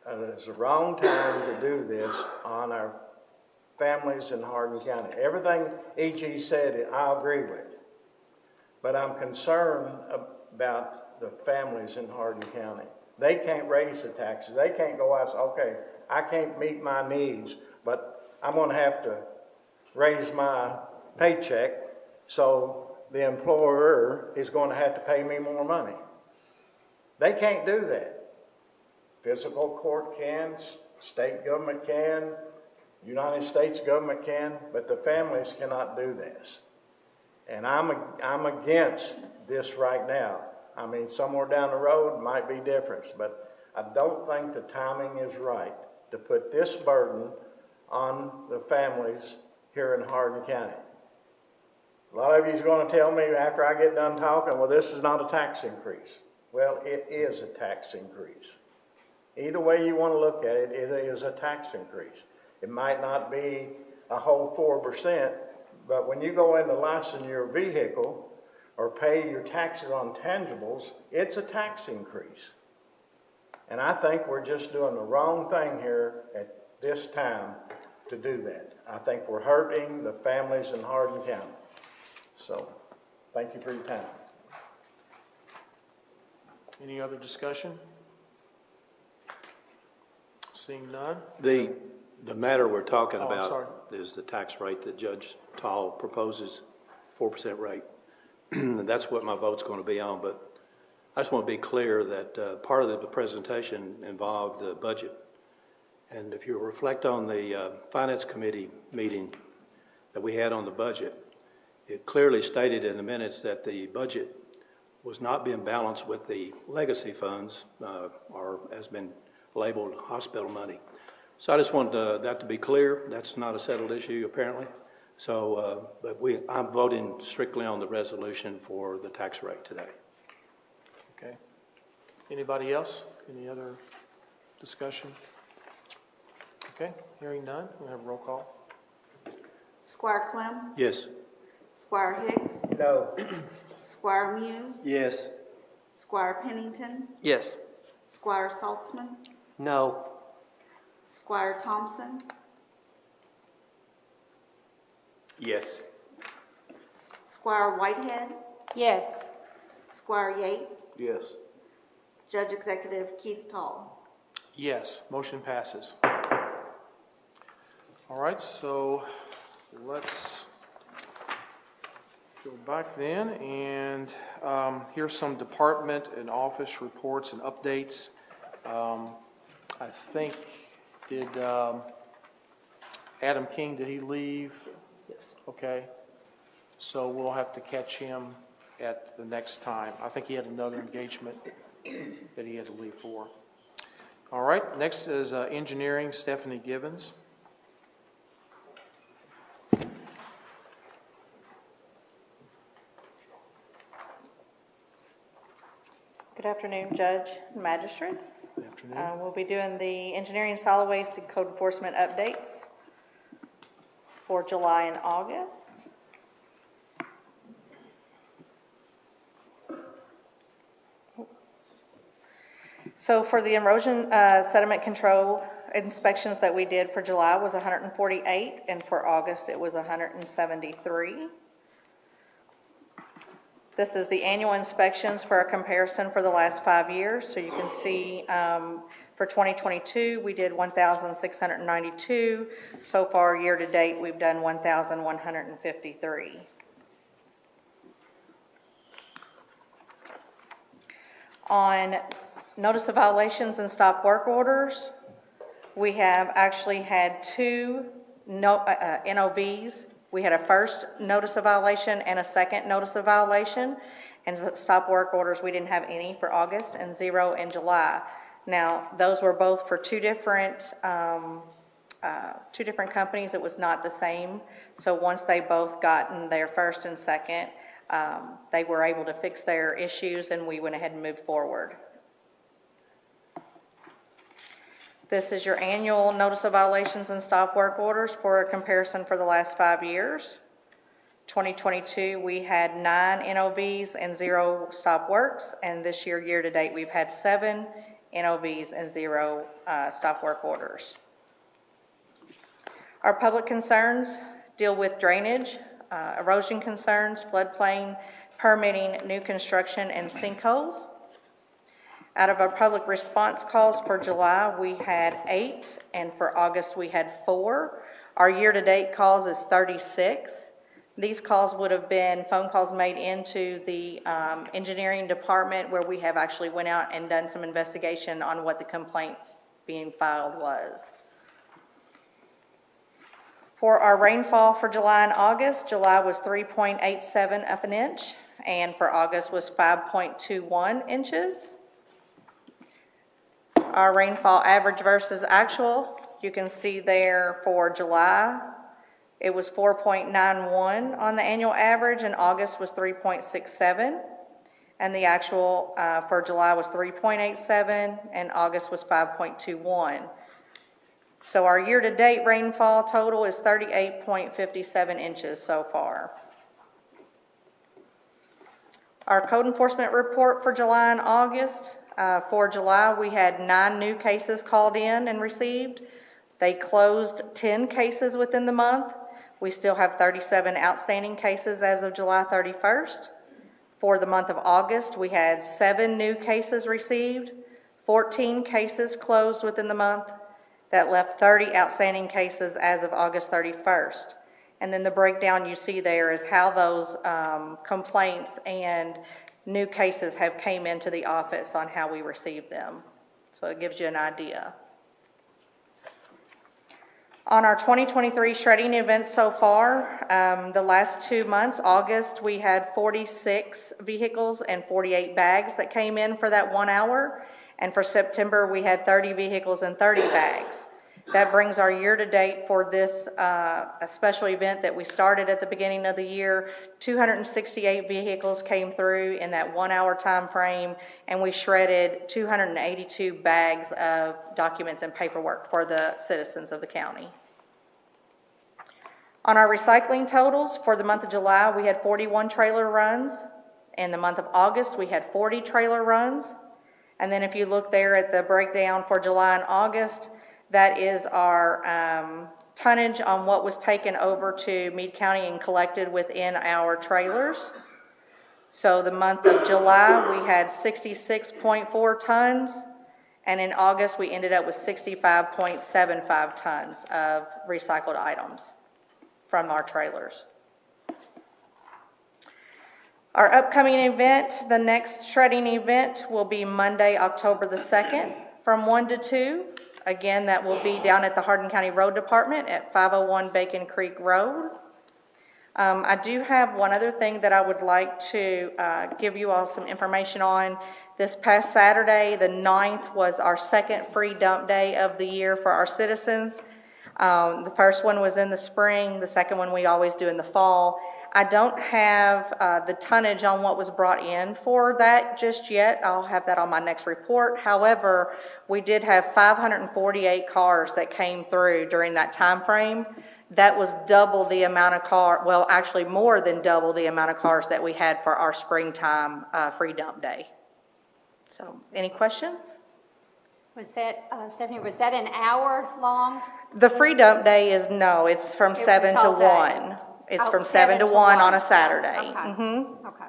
the wrong time to do this on our families in Hardin County. Everything E.G. said, I agree with. But I'm concerned about the families in Hardin County. They can't raise the taxes. They can't go out and say, okay, I can't meet my needs, but I'm going to have to raise my paycheck, so the employer is going to have to pay me more money. They can't do that. Fiscal court can, state government can, United States government can, but the families cannot do this. And I'm against this right now. I mean, somewhere down the road might be different, but I don't think the timing is right to put this burden on the families here in Hardin County. A lot of you is going to tell me after I get done talking, well, this is not a tax increase. Well, it is a tax increase. Either way you want to look at it, it is a tax increase. It might not be a whole 4%, but when you go in to license your vehicle or pay your taxes on tangibles, it's a tax increase. And I think we're just doing the wrong thing here at this time to do that. I think we're hurting the families in Hardin County. So, thank you for your time. Any other discussion? Seeing none? The matter we're talking I'm sorry. about is the tax rate that Judge Taul proposes, 4% rate. And that's what my vote's going to be on. But I just want to be clear that part of the presentation involved the budget. And if you reflect on the Finance Committee meeting that we had on the budget, it clearly stated in the minutes that the budget was not being balanced with the legacy funds, or has been labeled hospital money. So I just wanted that to be clear. That's not a settled issue, apparently. So, but I'm voting strictly on the resolution for the tax rate today. Okay. Anybody else? Any other discussion? Okay, hearing none, we'll have a roll call. Squire Clem, Yes. Squire Hicks, No. Squire Muse, Yes. Squire Pennington, Yes. Squire Saltzman, No. Squire Thompson, Yes. Squire Whitehead, Yes. Squire Yates, Yes. Judge Executive Keith Taul. Yes, motion passes. All right, so let's go back then, and here's some department and office reports and updates. I think, did Adam King, did he leave? Yes. Okay, so we'll have to catch him at the next time. I think he had another engagement that he had to leave for. All right, next is engineering, Stephanie Givens. Good afternoon, Judge and Magistrates. Good afternoon. We'll be doing the engineering, solid waste, and code enforcement updates for July and August. So for the erosion sediment control inspections that we did for July was 148, and for August it was 173. This is the annual inspections for a comparison for the last 5 years. So you can see for 2022, we did 1,692. So far, year to date, we've done 1,153. On notice of violations and stop work orders, we have actually had 2 NOVs. We had a first notice of violation and a second notice of violation. And stop work orders, we didn't have any for August and 0 in July. Now, those were both for two different companies. It was not the same. So once they both gotten their first and second, they were able to fix their issues, and we went ahead and moved forward. This is your annual notice of violations and stop work orders for a comparison for the last 5 years. 2022, we had 9 NOVs and 0 stop works, and this year, year to date, we've had 7 NOVs and 0 stop work orders. Our public concerns deal with drainage, erosion concerns, floodplain, permitting, new construction, and sinkholes. Out of our public response calls for July, we had 8, and for August, we had 4. Our year-to-date calls is 36. These calls would have been phone calls made into the engineering department, where we have actually went out and done some investigation on what the complaint being filed was. For our rainfall for July and August, July was 3.87 of an inch, and for August was 5.21 inches. Our rainfall average versus actual, you can see there for July, it was 4.91 on the annual average, and August was 3.67. And the actual for July was 3.87, and August was 5.21. So our year-to-date rainfall total is 38.57 inches so far. Our code enforcement report for July and August. For July, we had 9 new cases called in and received. They closed 10 cases within the month. We still have 37 outstanding cases as of July 31st. For the month of August, we had 7 new cases received, 14 cases closed within the month. That left 30 outstanding cases as of August 31st. And then the breakdown you see there is how those complaints and new cases have came into the office on how we received them. So it gives you an idea. On our 2023 shredding events so far, the last 2 months, August, we had 46 vehicles and 48 bags that came in for that 1 hour. And for September, we had 30 vehicles and 30 bags. That brings our year-to-date for this a special event that we started at the beginning of the year. 268 vehicles came through in that 1 hour time frame, and we shredded 282 bags of documents and paperwork for the citizens of the county. On our recycling totals, for the month of July, we had 41 trailer runs. In the month of August, we had 40 trailer runs. And then if you look there at the breakdown for July and August, that is our tonnage on what was taken over to Meade County and collected within our trailers. So the month of July, we had 66.4 tons, and in August, we ended up with 65.75 tons of recycled items from our trailers. Our upcoming event, the next shredding event, will be Monday, October the 2nd from 1 to 2. Again, that will be down at the Hardin County Road Department at 501 Bacon Creek Road. I do have one other thing that I would like to give you all some information on. This past Saturday, the 9th, was our second free dump day of the year for our citizens. The first one was in the spring. The second one we always do in the fall. I don't have the tonnage on what was brought in for that just yet. I'll have that on my next report. However, we did have 548 cars that came through during that time frame. That was double the amount of well, actually more than double the amount of cars that we had for our springtime free dump day. So, any questions? Was that, Stephanie, was that an hour long? The free dump day is, no, it's from 7 to 1. It's from 7 to 1 on a Saturday. Okay. Okay.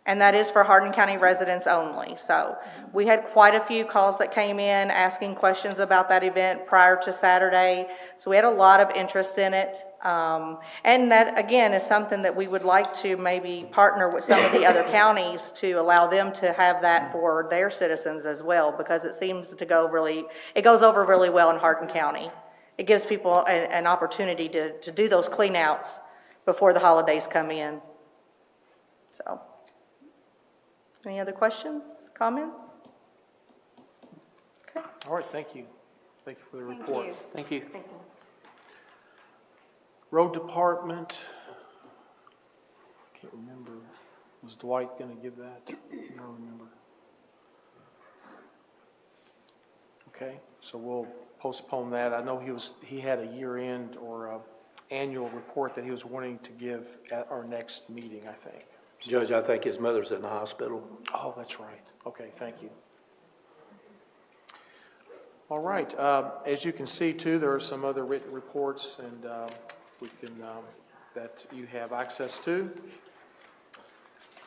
And that is for Hardin County residents only. So we had quite a few calls that came in asking questions about that event prior to Saturday. So we had a lot of interest in it. And that, again, is something that we would like to maybe partner with some of the other counties to allow them to have that for their citizens as well, because it seems to go really, it goes over really well in Hardin County. It gives people an opportunity to do those clean outs before the holidays come in. So, any other questions, comments? Okay. All right, thank you. Thank you for the report. Thank you. Thank you. Road Department, can't remember, was Dwight going to give that? I don't remember. Okay, so we'll postpone that. I know he had a year-end or annual report that he was wanting to give at our next meeting, I think. Judge, I think his mother's in the hospital. Oh, that's right. Okay, thank you. All right, as you can see too, there are some other written reports and we can that you have access to.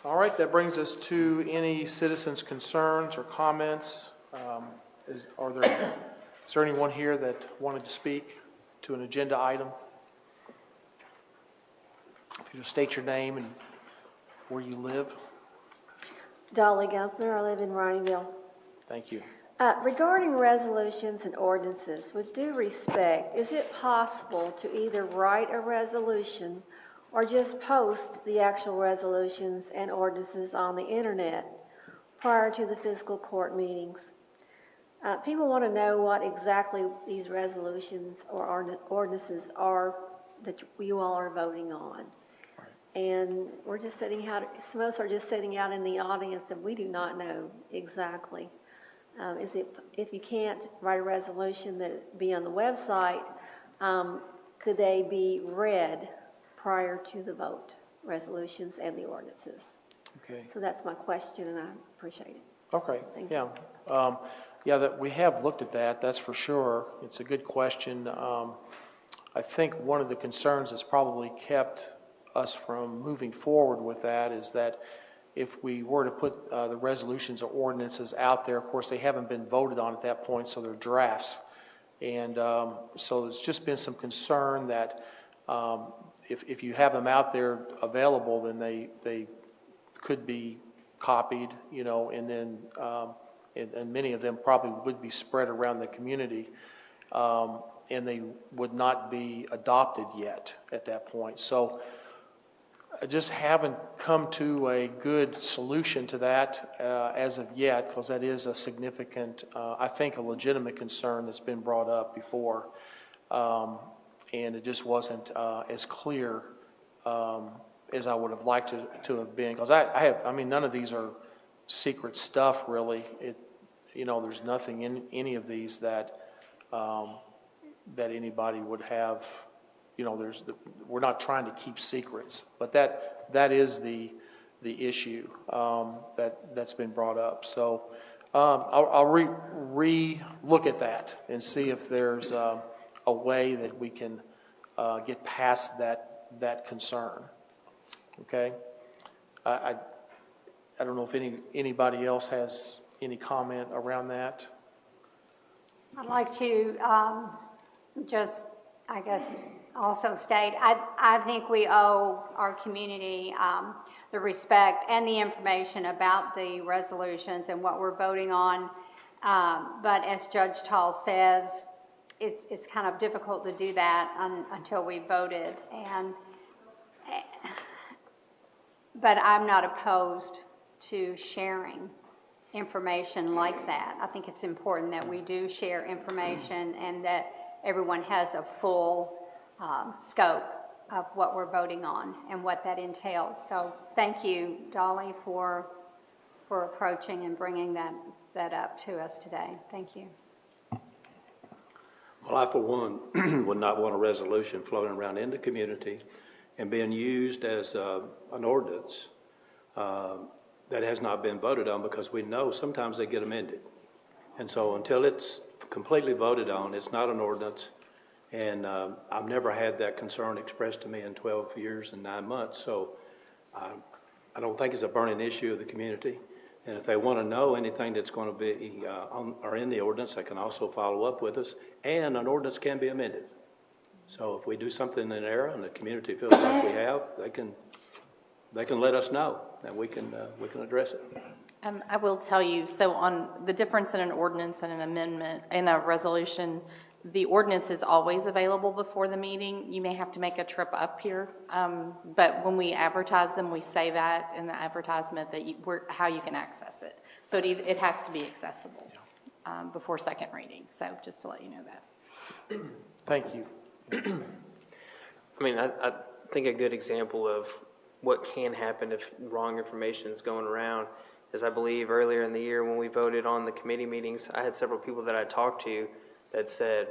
All right, that brings us to any citizens' concerns or comments. Is there anyone here that wanted to speak to an agenda item? If you just state your name and where you live. Dolly Gunther, I live in Roneyville. Thank you. Regarding resolutions and ordinances, with due respect, is it possible to either write a resolution or just post the actual resolutions and ordinances on the internet prior to the fiscal court meetings? People want to know what exactly these resolutions or ordinances are that you all are voting on. And we're just sitting out, some of us are just sitting out in the audience and we do not know exactly. If you can't write a resolution that be on the website, could they be read prior to the vote, resolutions and the ordinances? Okay. So that's my question and I appreciate it. Okay, Thank yeah. Yeah, that we have looked at that, that's for sure. It's a good question. I think one of the concerns that's probably kept us from moving forward with that is that if we were to put the resolutions or ordinances out there, of course, they haven't been voted on at that point, so they're drafts. And so there's just been some concern that if you have them out there available, then they could be copied, you know, and then and many of them probably would be spread around the community, and they would not be adopted yet at that point. So I just haven't come to a good solution to that as of yet, because that is a significant, I think, a legitimate concern that's been brought up before, and it just wasn't as clear as I would have liked to have been. Because I mean, none of these are secret stuff, really. You know, there's nothing in any of these that that anybody would have. You know, we're not trying to keep secrets, but that is the issue that's been brought up. So I'll re-look at that and see if there's a way that we can get past that concern. Okay, I don't know if anybody else has any comment around that. I'd like to just, I guess, also state, I think we owe our community the respect and the information about the resolutions and what we're voting on. But as Judge Taul says, it's kind of difficult to do that until we voted. But I'm not opposed to sharing information like that. I think it's important that we do share information and that everyone has a full scope of what we're voting on and what that entails. So thank you, Dolly, for approaching and bringing that up to us today. Thank you. Well, I, for one, would not want a resolution floating around in the community and being used as an ordinance that has not been voted on, because we know sometimes they get amended. And so until it's completely voted on, it's not an ordinance. And I've never had that concern expressed to me in 12 years and 9 months. So I don't think it's a burning issue of the community. And if they want to know anything that's going to be on or in the ordinance, they can also follow up with us. And an ordinance can be amended. So if we do something in error and the community feels like we have, they can let us know, and we can address it. I will tell you, so on the difference in an ordinance and an amendment, in a resolution, the ordinance is always available before the meeting. You may have to make a trip up here, but when we advertise them, we say that in the advertisement that how you can access it. So it has to be accessible before second reading, so just to let you know that. Thank you. I mean, I think a good example of what can happen if wrong information is going around is, I believe earlier in the year when we voted on the committee meetings, I had several people that I talked to that said,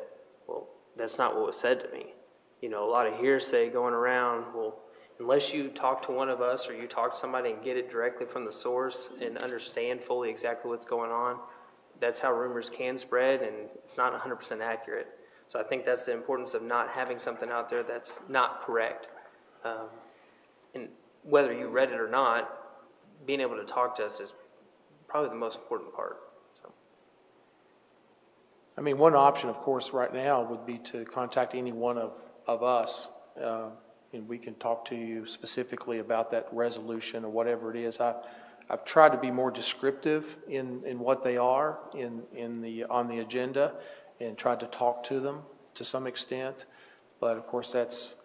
well, that's not what was said to me. You know, a lot of hearsay going around. Well, unless you talk to one of us or you talk to somebody and get it directly from the source and understand fully exactly what's going on, that's how rumors can spread, and it's not 100% accurate. So I think that's the importance of not having something out there that's not correct. And whether you read it or not, being able to talk to us is probably the most important part. So, I mean, one option, of course, right now would be to contact any one of us, and we can talk to you specifically about that resolution or whatever it is. I've tried to be more descriptive in what they are on the agenda, and tried to talk to them to some extent. But of course, that's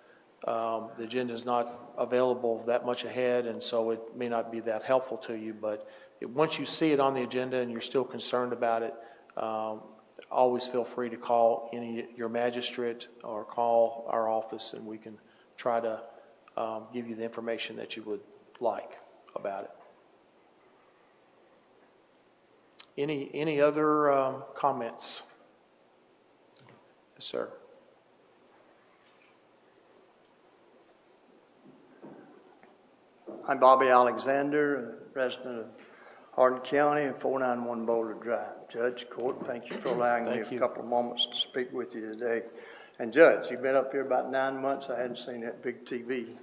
the agenda is not available that much ahead, and so it may not be that helpful to you. But once you see it on the agenda and you're still concerned about it, always feel free to call your magistrate or call our office, and we can try to give you the information that you would like about it. Any other comments? Yes, sir. I'm Bobby Alexander, resident of Hardin County and 491 Boulder Drive. Judge, court, thank you for allowing me a couple of moments to speak with you today. And Judge, you've been up here about 9 months. I hadn't seen that big TV.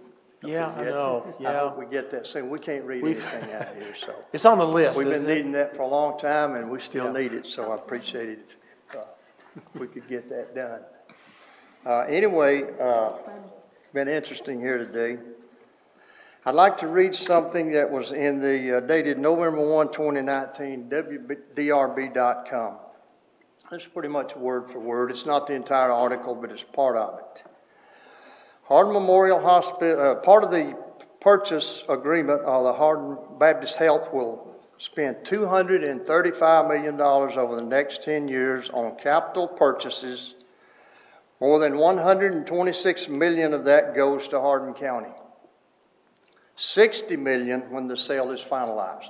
Yeah, I know. Yeah. I hope we get that soon. We can't read anything out here, so. It's on the list, We've been isn't it? needing that for a long time, and we still need it, so I appreciate it if we could get that done. Anyway, been interesting here today. I'd like to read something that was in the dated November 1, 2019, WDRB.com. It's pretty much word for word. It's not the entire article, but it's part of it. Hardin Memorial Hospital, part of the purchase agreement of the Hardin Baptist Health will spend $235 million over the next 10 years on capital purchases. More than $126 million of that goes to Hardin County. $60 million when the sale is finalized.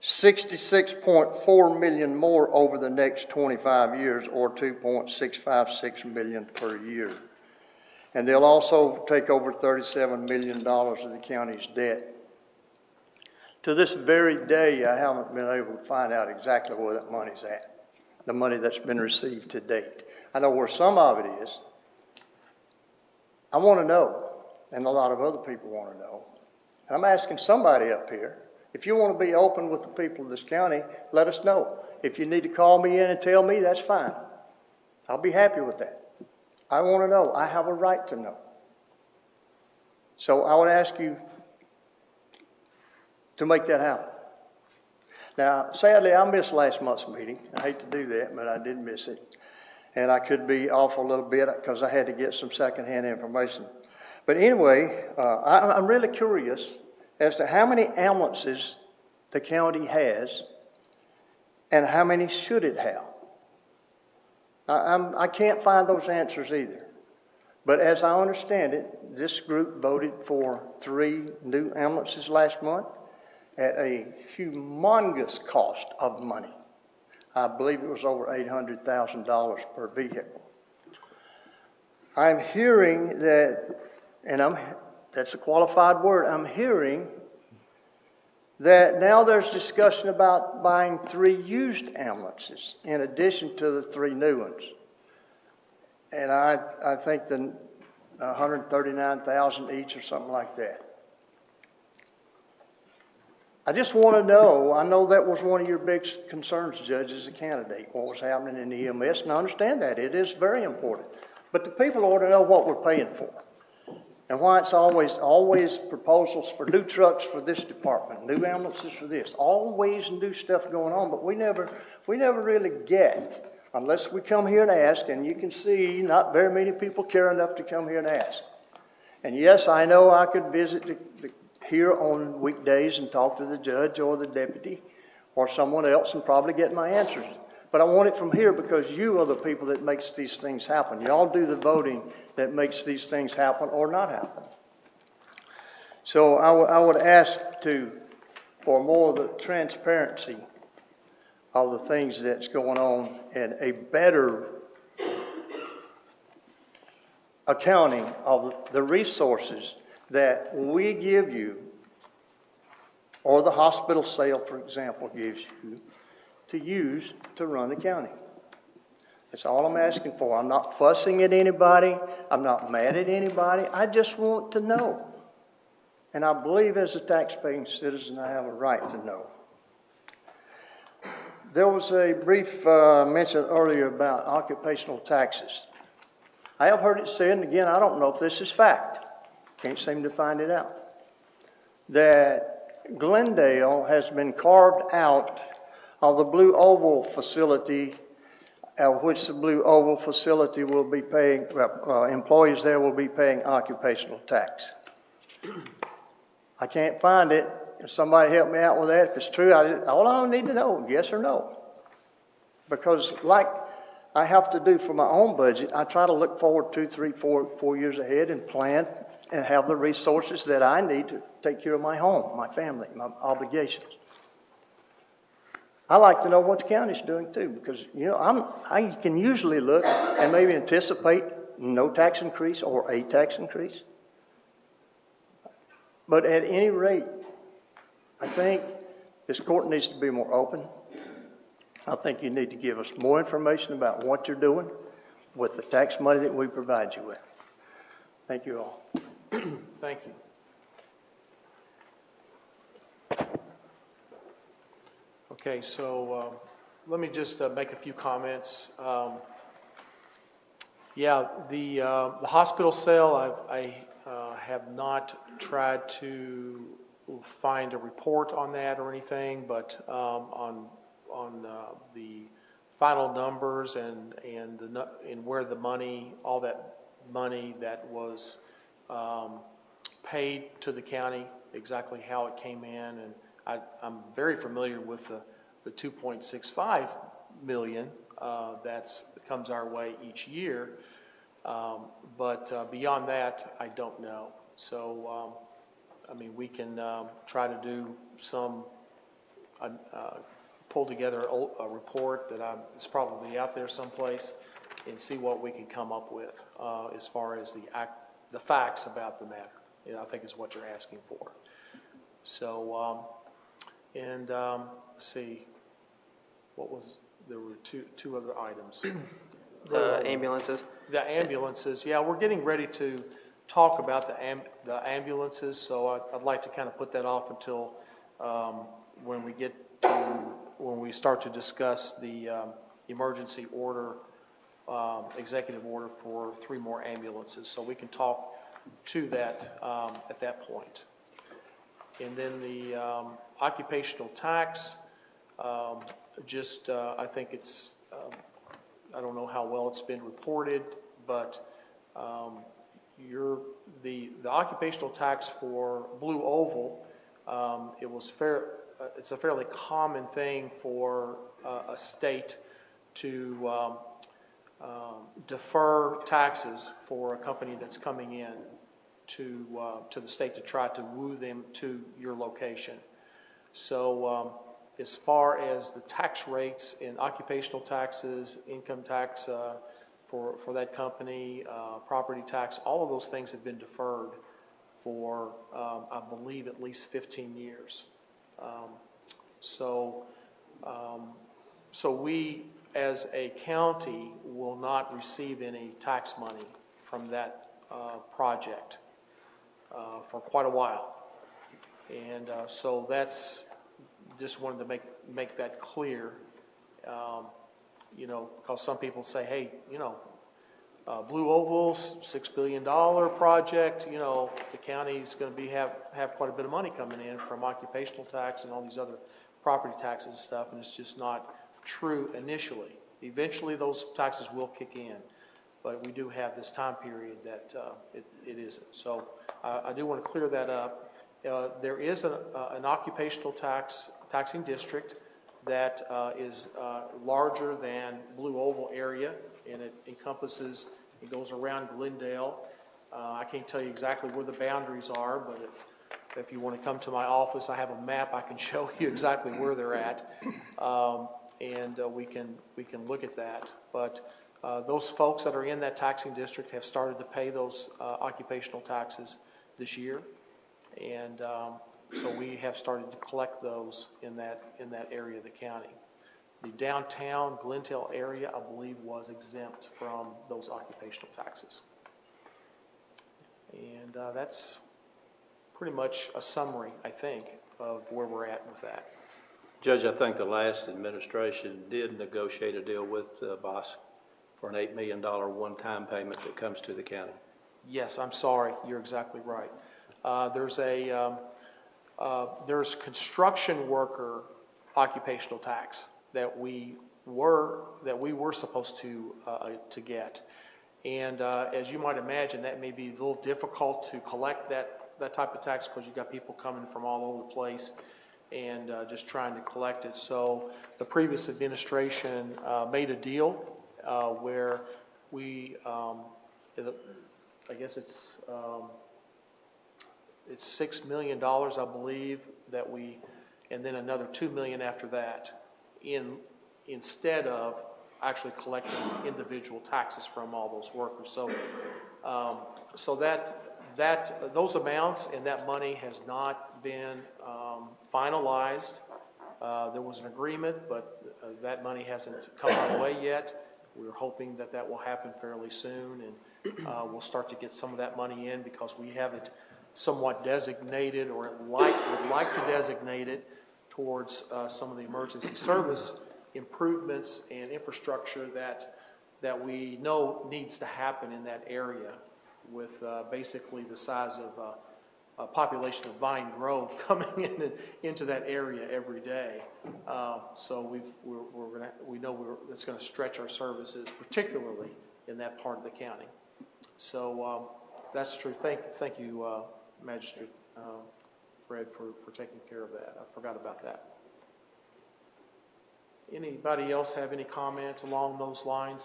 $66.4 million more over the next 25 years, or $2.656 million per year. And they'll also take over $37 million of the county's debt. To this very day, I haven't been able to find out exactly where that money's at, the money that's been received to date. I know where some of it is. I want to know. And a lot of other people want to know. And I'm asking somebody up here, if you want to be open with the people of this county, let us know. If you need to call me in and tell me, that's fine. I'll be happy with that. I want to know. I have a right to know. So I would ask you to make that happen. Now, sadly, I missed last month's meeting. I hate to do that, but I did miss it. And I could be off a little bit because I had to get some secondhand information. But anyway, I'm really curious as to how many ambulances the county has and how many should it have. I can't find those answers either. But as I understand it, this group voted for 3 new ambulances last month at a humongous cost of money. I believe it was over $800,000 per vehicle. I'm hearing that, and that's a qualified word, I'm hearing that now there's discussion about buying 3 used ambulances in addition to the 3 new ones. And I think the $139,000 each or something like that. I just want to know, I know that was one of your big concerns, Judge, as a candidate, what was happening in the EMS, and I understand that. It is very important. But the people ought to know what we're paying for. And why it's always proposals for new trucks for this department, new ambulances for this, always new stuff going on, but we never really get, unless we come here and ask, and you can see not very many people care enough to come here and ask. And yes, I know I could visit here on weekdays and talk to the judge or the deputy or someone else and probably get my answers. But I want it from here because you are the people that makes these things happen. Y'all do the voting that makes these things happen or not happen. So I would ask for more of the transparency of the things that's going on and a better accounting of the resources that we give you, or the hospital sale, for example, gives you, to use to run the county. That's all I'm asking for. I'm not fussing at anybody. I'm not mad at anybody. I just want to know. And I believe as a taxpaying citizen, I have a right to know. There was a brief mention earlier about occupational taxes. I have heard it said, and again, I don't know if this is fact. Can't seem to find it out. That Glendale has been carved out of the Blue Oval facility, which the Blue Oval facility will be paying, employees there will be paying occupational tax. I can't find it. If somebody help me out with that, if it's true, all I need to know, yes or no. Because like I have to do for my own budget, I try to look forward 2, 3, 4 years ahead and plan and have the resources that I need to take care of my home, my family, my obligations. I like to know what the county's doing too, because I can usually look and maybe anticipate no tax increase or a tax increase. But at any rate, I think this court needs to be more open. I think you need to give us more information about what you're doing with the tax money that we provide you with. Thank you all. Thank you. Okay, so let me just make a few comments. Yeah, the hospital sale, I have not tried to find a report on that or anything, but on the final numbers and where the money, all that money that was paid to the county, exactly how it came in, and I'm very familiar with the 2.65 million that comes our way each year, but beyond that, I don't know. So, I mean, we can try to do some, pull together a report that is probably out there someplace and see what we can come up with as far as the facts about the matter. I think is what you're asking for. So, let's see, there were two other items. Ambulances. The ambulances, yeah, we're getting ready to talk about the ambulances, so I'd like to kind of put that off until when we start to discuss the emergency order, executive order for 3 more ambulances, so we can talk to that at that point. And then the occupational tax, I think it's, I don't know how well it's been reported, but the occupational tax for Blue Oval, it's a fairly common thing for a state to defer taxes for a company that's coming in to the state to try to woo them to your location. So as far as the tax rates in occupational taxes, income tax for that company, property tax, all of those things have been deferred for, I believe, at least 15 years. So we, as a county, will not receive any tax money from that project for quite a while. And so that's, just wanted to make that clear, you know, because some people say, hey, you know, Blue Oval's $6 billion project, you know, the county's going to have quite a bit of money coming in from occupational tax and all these other property taxes and stuff, and it's just not true initially. Eventually those taxes will kick in, but we do have this time period that it isn't. So I do want to clear that up. There is an occupational taxing district that is larger than Blue Oval area, and it encompasses, it goes around Glendale. I can't tell you exactly where the boundaries are, but if you want to come to my office, I have a map. I can show you exactly where they're at, and we can look at that. But those folks that are in that taxing district have started to pay those occupational taxes this year, and so we have started to collect those in that area of the county. The downtown Glendale area, I believe, was exempt from those occupational taxes. And that's pretty much a summary, I think, of where we're at with that. Judge, I think the last administration did negotiate a deal with Boss for an $8 million one-time payment that comes to the county. Yes, I'm sorry. You're exactly right. There's construction worker occupational tax that we were supposed to get, and as you might imagine, that may be a little difficult to collect that type of tax because you've got people coming from all over the place and just trying to collect it. So the previous administration made a deal where we, I guess it's $6 million, I believe, that we, and then another $2 million after that, instead of actually collecting individual taxes from all those workers. So, so those amounts and that money has not been finalized. There was an agreement, but that money hasn't come our way yet. We're hoping that will happen fairly soon, and we'll start to get some of that money in because we have it somewhat designated, or would like to designate it towards some of the emergency service improvements and infrastructure that we know needs to happen in that area, with basically the size of a population of Vine Grove coming into that area every day. So we know it's going to stretch our services, particularly in that part of the county. So that's true. Thank you, Magistrate Fred, for taking care of that. I forgot about that. Anybody else have any comment along those lines?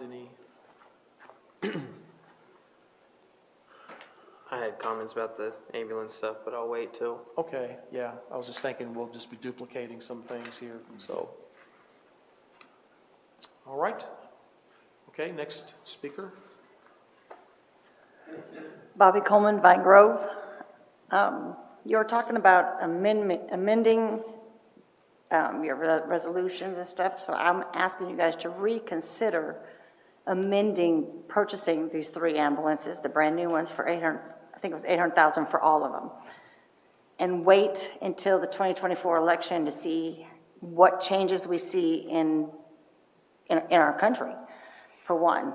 I had comments about the ambulance stuff, but I'll wait till. Okay, yeah. I was just thinking we'll just be duplicating some things here. So, all right. Okay, next speaker. Bobby Coleman, Vine Grove. You're talking about amending your resolutions and stuff, so I'm asking you guys to reconsider amending purchasing these 3 ambulances, the brand new ones for $800,000, I think it was $800,000 for all of them, and wait until the 2024 election to see what changes we see in our country. For one,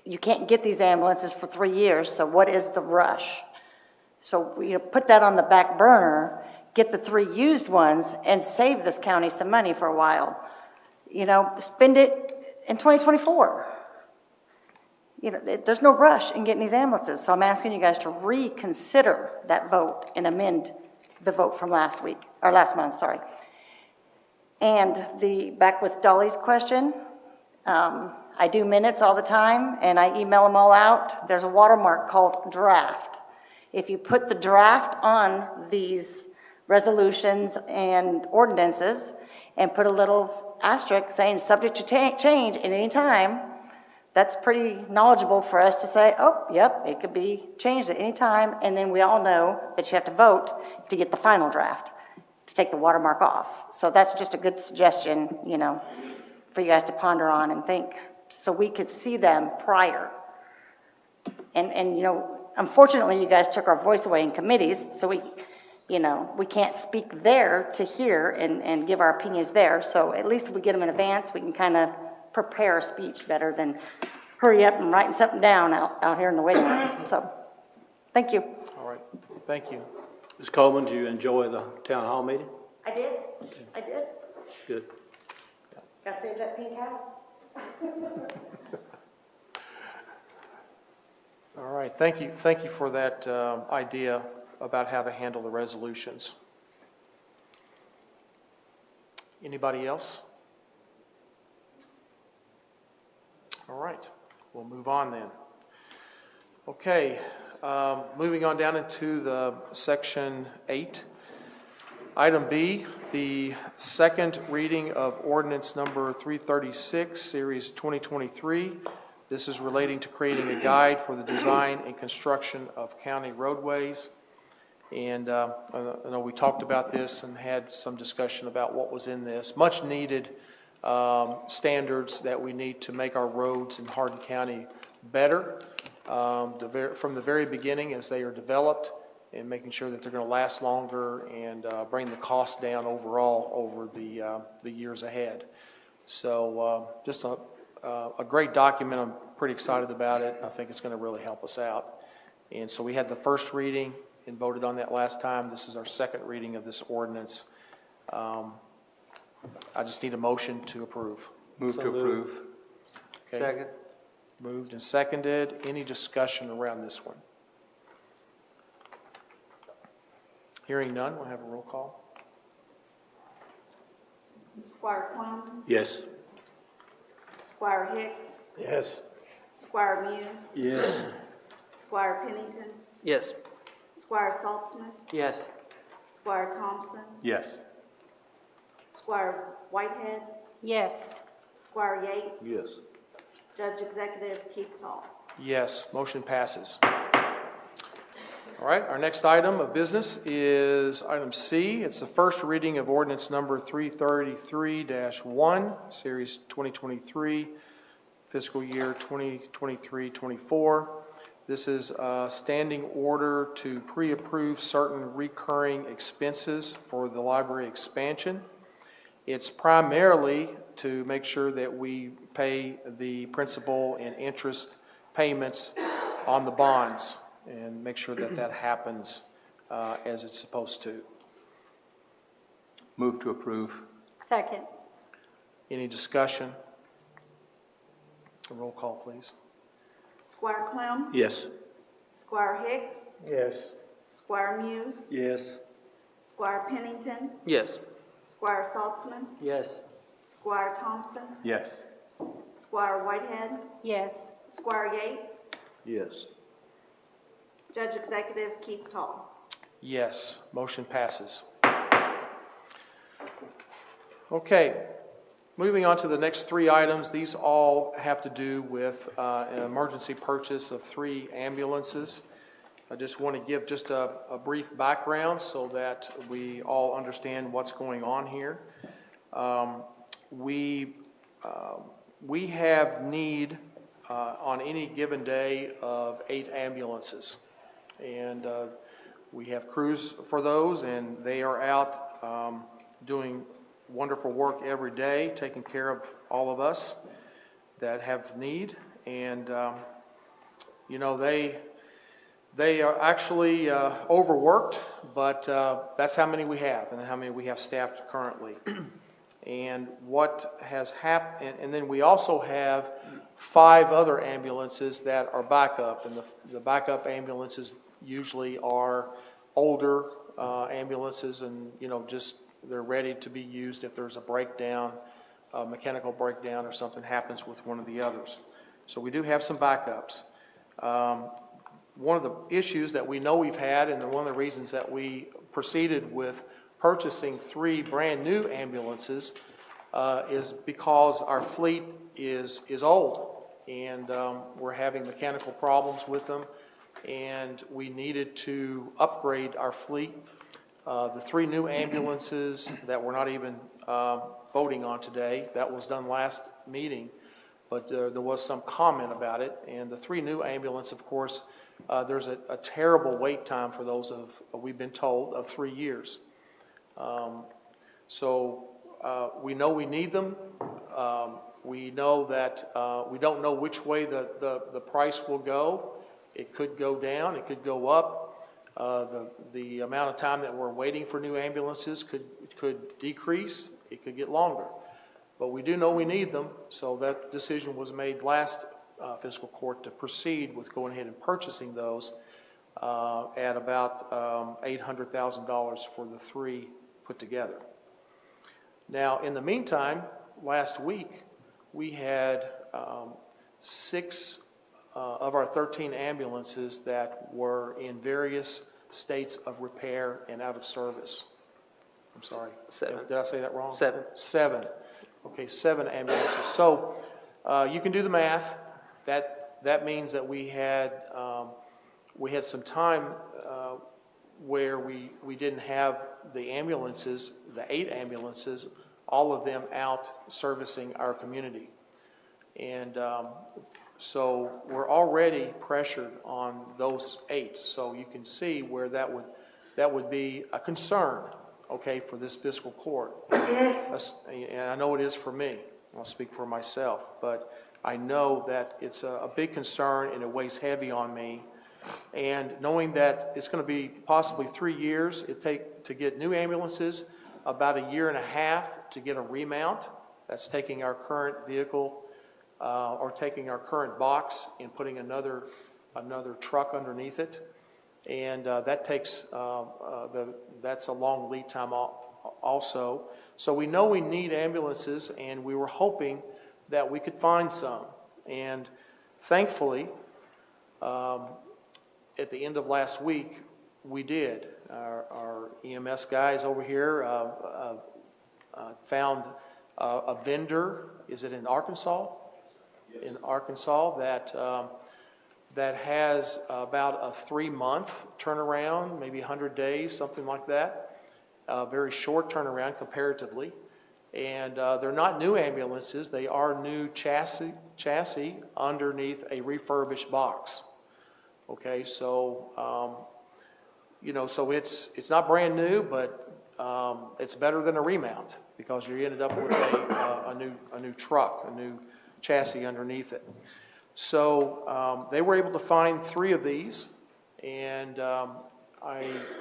you can't get these ambulances for 3 years, so what is the rush? So we put that on the back burner, get the 3 used ones, and save this county some money for a while. You know, spend it in 2024. You know, there's no rush in getting these ambulances, so I'm asking you guys to reconsider that vote and amend the vote from last month, sorry. And back with Dolly's question, I do minutes all the time, and I email them all out. There's a watermark called draft. If you put the draft on these resolutions and ordinances and put a little asterisk saying subject to change at any time, that's pretty knowledgeable for us to say, oh, yep, it could be changed at any time, and then we all know that you have to vote to get the final draft, to take the watermark off. So that's just a good suggestion, you know, for you guys to ponder on and think, so we could see them prior. And you know, unfortunately, you guys took our voice away in committees, so we, you know, we can't speak there to hear and give our opinions there. So at least if we get them in advance, we can kind of prepare a speech better than hurry up and writing something down out here in the waiting room. So, thank you. All right, thank you. Ms. Coleman, did you enjoy the town hall meeting? I did. I did. Good. Gotta save that pink house. All right, thank you for that idea about how to handle the resolutions. Anybody else? All right, we'll move on then. Okay, moving on down into the section 8. Item B, the second reading of ordinance number 336, series 2023. This is relating to creating a guide for the design and construction of county roadways. And I know we talked about this and had some discussion about what was in this. Much needed standards that we need to make our roads in Hardin County better from the very beginning as they are developed, and making sure that they're going to last longer and bring the cost down overall over the years ahead. So just a great document. I'm pretty excited about it. I think it's going to really help us out. And so we had the first reading and voted on that last time. This is our second reading of this ordinance. I just need a motion to approve. Move to approve. Okay. Second. Moved and seconded. Any discussion around this one? Hearing none, we'll have a roll call. Squire Clown, Yes. Squire Hicks, Yes. Squire Muse, Yes. Squire Pennington, Yes. Squire Saltzman, Yes. Squire Thompson, Yes. Squire Whitehead, Yes. Squire Yates, Yes. Judge Executive Keith Taul. Yes, motion passes. All right, our next item of business is item C. It's the first reading of ordinance number 333-1, series 2023, fiscal year 2023-24. This is a standing order to pre-approve certain recurring expenses for the library expansion. It's primarily to make sure that we pay the principal and interest payments on the bonds and make sure that that happens as it's supposed to. Move to approve. Second. Any discussion? A roll call, please. Squire Clown, Yes. Squire Hicks, Yes. Squire Muse, Yes. Squire Pennington, Yes. Squire Saltzman, Yes. Squire Thompson, Yes. Squire Whitehead, Yes. Squire Yates, Yes. Judge Executive Keith Taul. Yes, motion passes. Okay, moving on to the next three items. These all have to do with an emergency purchase of 3 ambulances. I just want to give just a brief background so that we all understand what's going on here. We have need on any given day of 8 ambulances. And we have crews for those, and they are out doing wonderful work every day, taking care of all of us that have need. And, you know, they are actually overworked, but that's how many we have and how many we have staffed currently. And what has happened, and then we also have 5 other ambulances that are backup, and the backup ambulances usually are older ambulances, and you know, just they're ready to be used if there's a breakdown a mechanical breakdown or something happens with one of the others. So we do have some backups. One of the issues that we know we've had, and one of the reasons that we proceeded with purchasing 3 brand-new ambulances is because our fleet is old, and we're having mechanical problems with them, and we needed to upgrade our fleet. The 3 new ambulances that we're not even voting on today, that was done last meeting, but there was some comment about it. And the 3 new ambulance, of course, there's a terrible wait time for those we've been told, of 3 years. We know we need them. We know that we don't know which way the price will go. It could go down, it could go up. The amount of time that we're waiting for new ambulances could decrease, it could get longer. But we do know we need them, so that decision was made last fiscal court to proceed with going ahead and purchasing those at about $800,000 for the 3 put together. Now, in the meantime, last week, we had 6 of our 13 ambulances that were in various states of repair and out of service. I'm sorry. 7. Did I say that wrong? 7. 7. Okay, 7 ambulances. So you can do the math. That means that we had some time where we didn't have the ambulances, the 8 ambulances, all of them out servicing our community. And so we're already pressured on those 8. So you can see where that would be a concern, okay, for this fiscal court. And I know it is for me. I'll speak for myself. But I know that it's a big concern and it weighs heavy on me. And knowing that it's going to be possibly 3 years, it take to get new ambulances, about 1.5 years to get a remount. That's taking our current vehicle or taking our current box and putting another truck underneath it. And that takes, that's a long lead time also. So we know we need ambulances, and we were hoping that we could find some. And thankfully, at the end of last week, we did. Our EMS guys over here found a vendor. Is it in Arkansas? Yes. In Arkansas, that has about a 3-month turnaround, maybe 100 days, something like that. Very short turnaround comparatively. And they're not new ambulances. They are new chassis underneath a refurbished box. Okay, so so it's not brand new, but it's better than a remount because you ended up with a new truck, a new chassis underneath it. So they were able to find 3 of these, and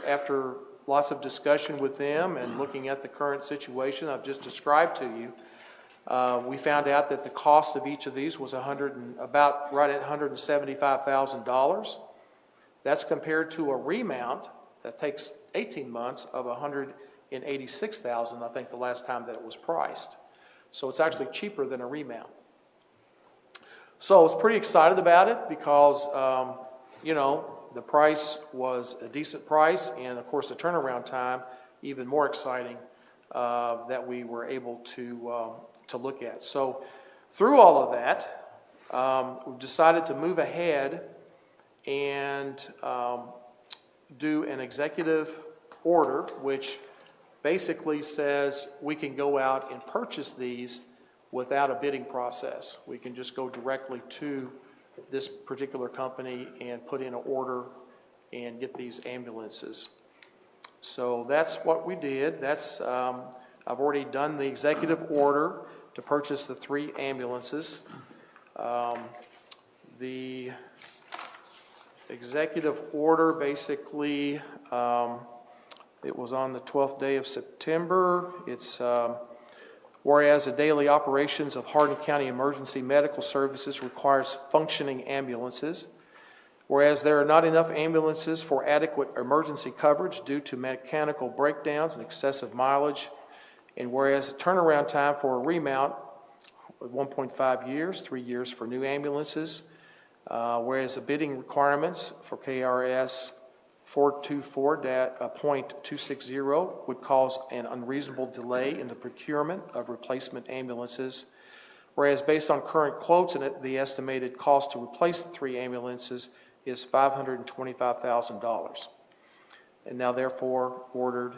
after lots of discussion with them and looking at the current situation I've just described to you, we found out that the cost of each of these was about right at $175,000. That's compared to a remount that takes 18 months of $186,000, I think the last time that it was priced. So it's actually cheaper than a remount. So I was pretty excited about it because, the price was a decent price, and of course the turnaround time even more exciting that we were able to look at. So through all of that, we've decided to move ahead and do an executive order, which basically says we can go out and purchase these without a bidding process. We can just go directly to this particular company and put in an order and get these ambulances. So that's what we did. That's I've already done the executive order to purchase the 3 ambulances. The executive order basically, it was on the 12th day of September. It's whereas the daily operations of Hardin County Emergency Medical Services requires functioning ambulances, whereas there are not enough ambulances for adequate emergency coverage due to mechanical breakdowns and excessive mileage And whereas a turnaround time for a remount, 1.5 years, 3 years for new ambulances, whereas the bidding requirements for KRS 424.260 would cause an unreasonable delay in the procurement of replacement ambulances, whereas based on current quotes and the estimated cost to replace the 3 ambulances is $525,000. And now therefore ordered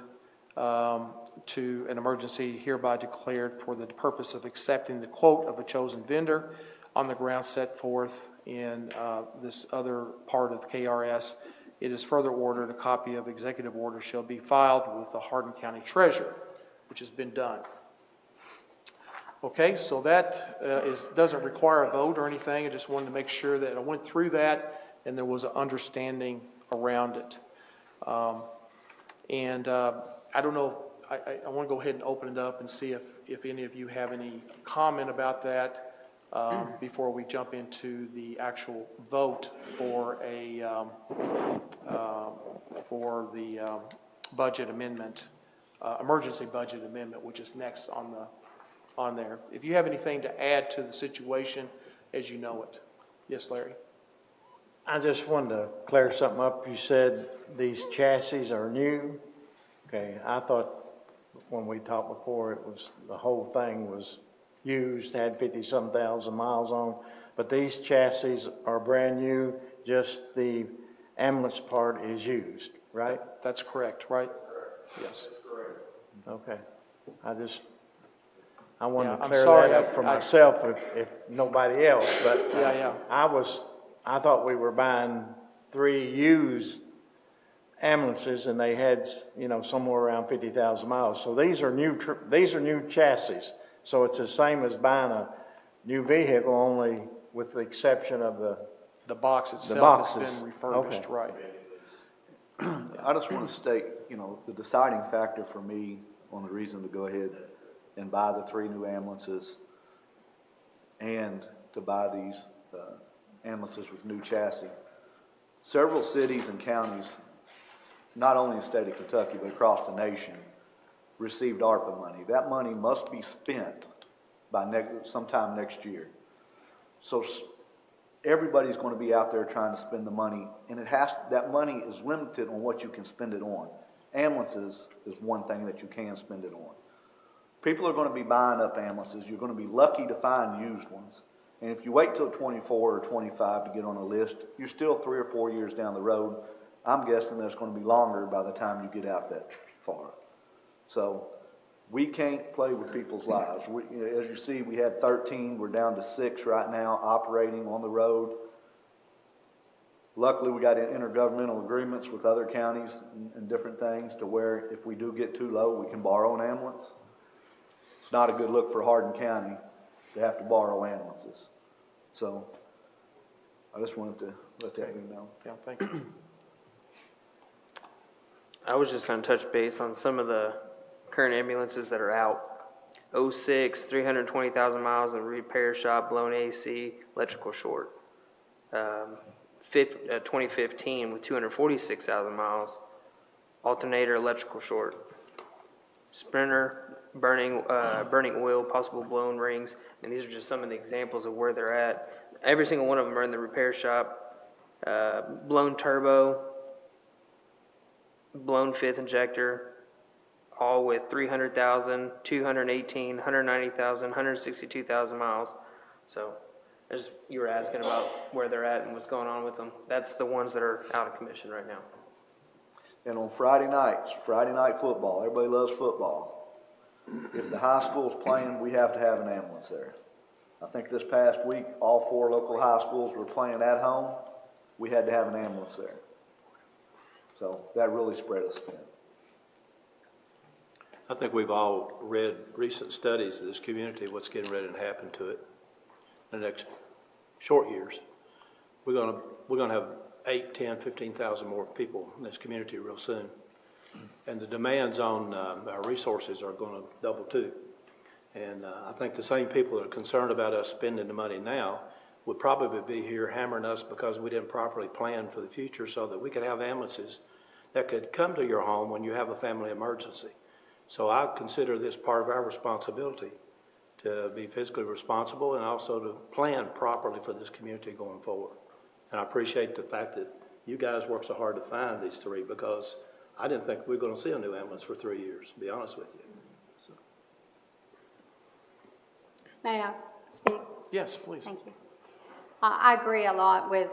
to an emergency hereby declared for the purpose of accepting the quote of a chosen vendor on the ground set forth in this other part of KRS. It is further ordered a copy of executive order shall be filed with the Hardin County Treasurer, which has been done. Okay, so that doesn't require a vote or anything. I just wanted to make sure that I went through that and there was an understanding around it. I don't know, I want to go ahead and open it up and see if any of you have any comment about that before we jump into the actual vote for the budget amendment, emergency budget amendment, which is next on there. If you have anything to add to the situation as you know it. Yes, Larry? I just wanted to clear something up. You said these chassis are new. Okay, I thought when we talked before, it was the whole thing was used, had 50-some thousand miles on, but these chassis are brand new, just the ambulance part is used, right? That's correct, right? Yes. Okay. I wanted to I'm clear sorry, that up for myself if nobody else, but Yeah. I thought we were buying 3 used ambulances and they had, somewhere around 50,000 miles. So these are new chassis. So it's the same as buying a new vehicle, only with the exception of the box itself has been refurbished, okay. Right. I just want to state, the deciding factor for me on the reason to go ahead and buy the 3 new ambulances and to buy these ambulances with new chassis. Several cities and counties, not only in the state of Kentucky, but across the nation, received ARPA money. That money must be spent by sometime next year. So everybody's going to be out there trying to spend the money, and that money is limited on what you can spend it on. Ambulances is one thing that you can spend it on. People are going to be buying up ambulances. You're going to be lucky to find used ones. And if you wait till 24 or 25 to get on a list, you're still 3 or 4 years down the road. I'm guessing that's going to be longer by the time you get out that far. So we can't play with people's lives. As you see, we had 13. We're down to 6 right now operating on the road. Luckily, we got intergovernmental agreements with other counties and different things to where if we do get too low, we can borrow an ambulance. It's not a good look for Hardin County to have to borrow ambulances. So I just wanted to let that be known. Yeah, thank you. I was just going to touch base on some of the current ambulances that are out. 06, 320,000 miles in repair shop, blown AC, electrical short. 2015 with 246,000 miles, alternator, electrical short. Sprinter, burning oil, possible blown rings, and these are just some of the examples of where they're at. Every single one of them are in the repair shop. Blown turbo, blown fifth injector, all with 300,000, 218, 190,000, 162,000 miles. So, as you were asking about where they're at and what's going on with them, that's the ones that are out of commission right now. And on Friday night football, everybody loves football. If the high school's playing, we have to have an ambulance there. I think this past week, all 4 local high schools were playing at home. We had to have an ambulance there. So that really spread us thin. I think we've all read recent studies of this community, what's getting ready to happen to it in the next short years. We're going to have 8, 10, 15,000 more people in this community real soon. And the demands on our resources are going to double too. And I think the same people that are concerned about us spending the money now would probably be here hammering us because we didn't properly plan for the future so that we could have ambulances that could come to your home when you have a family emergency. So I consider this part of our responsibility to be fiscally responsible and also to plan properly for this community going forward. And I appreciate the fact that you guys work so hard to find these three, because I didn't think we were going to see a new ambulance for 3 years, to be honest with you. So. May I speak? Yes, please. Thank you. I agree a lot with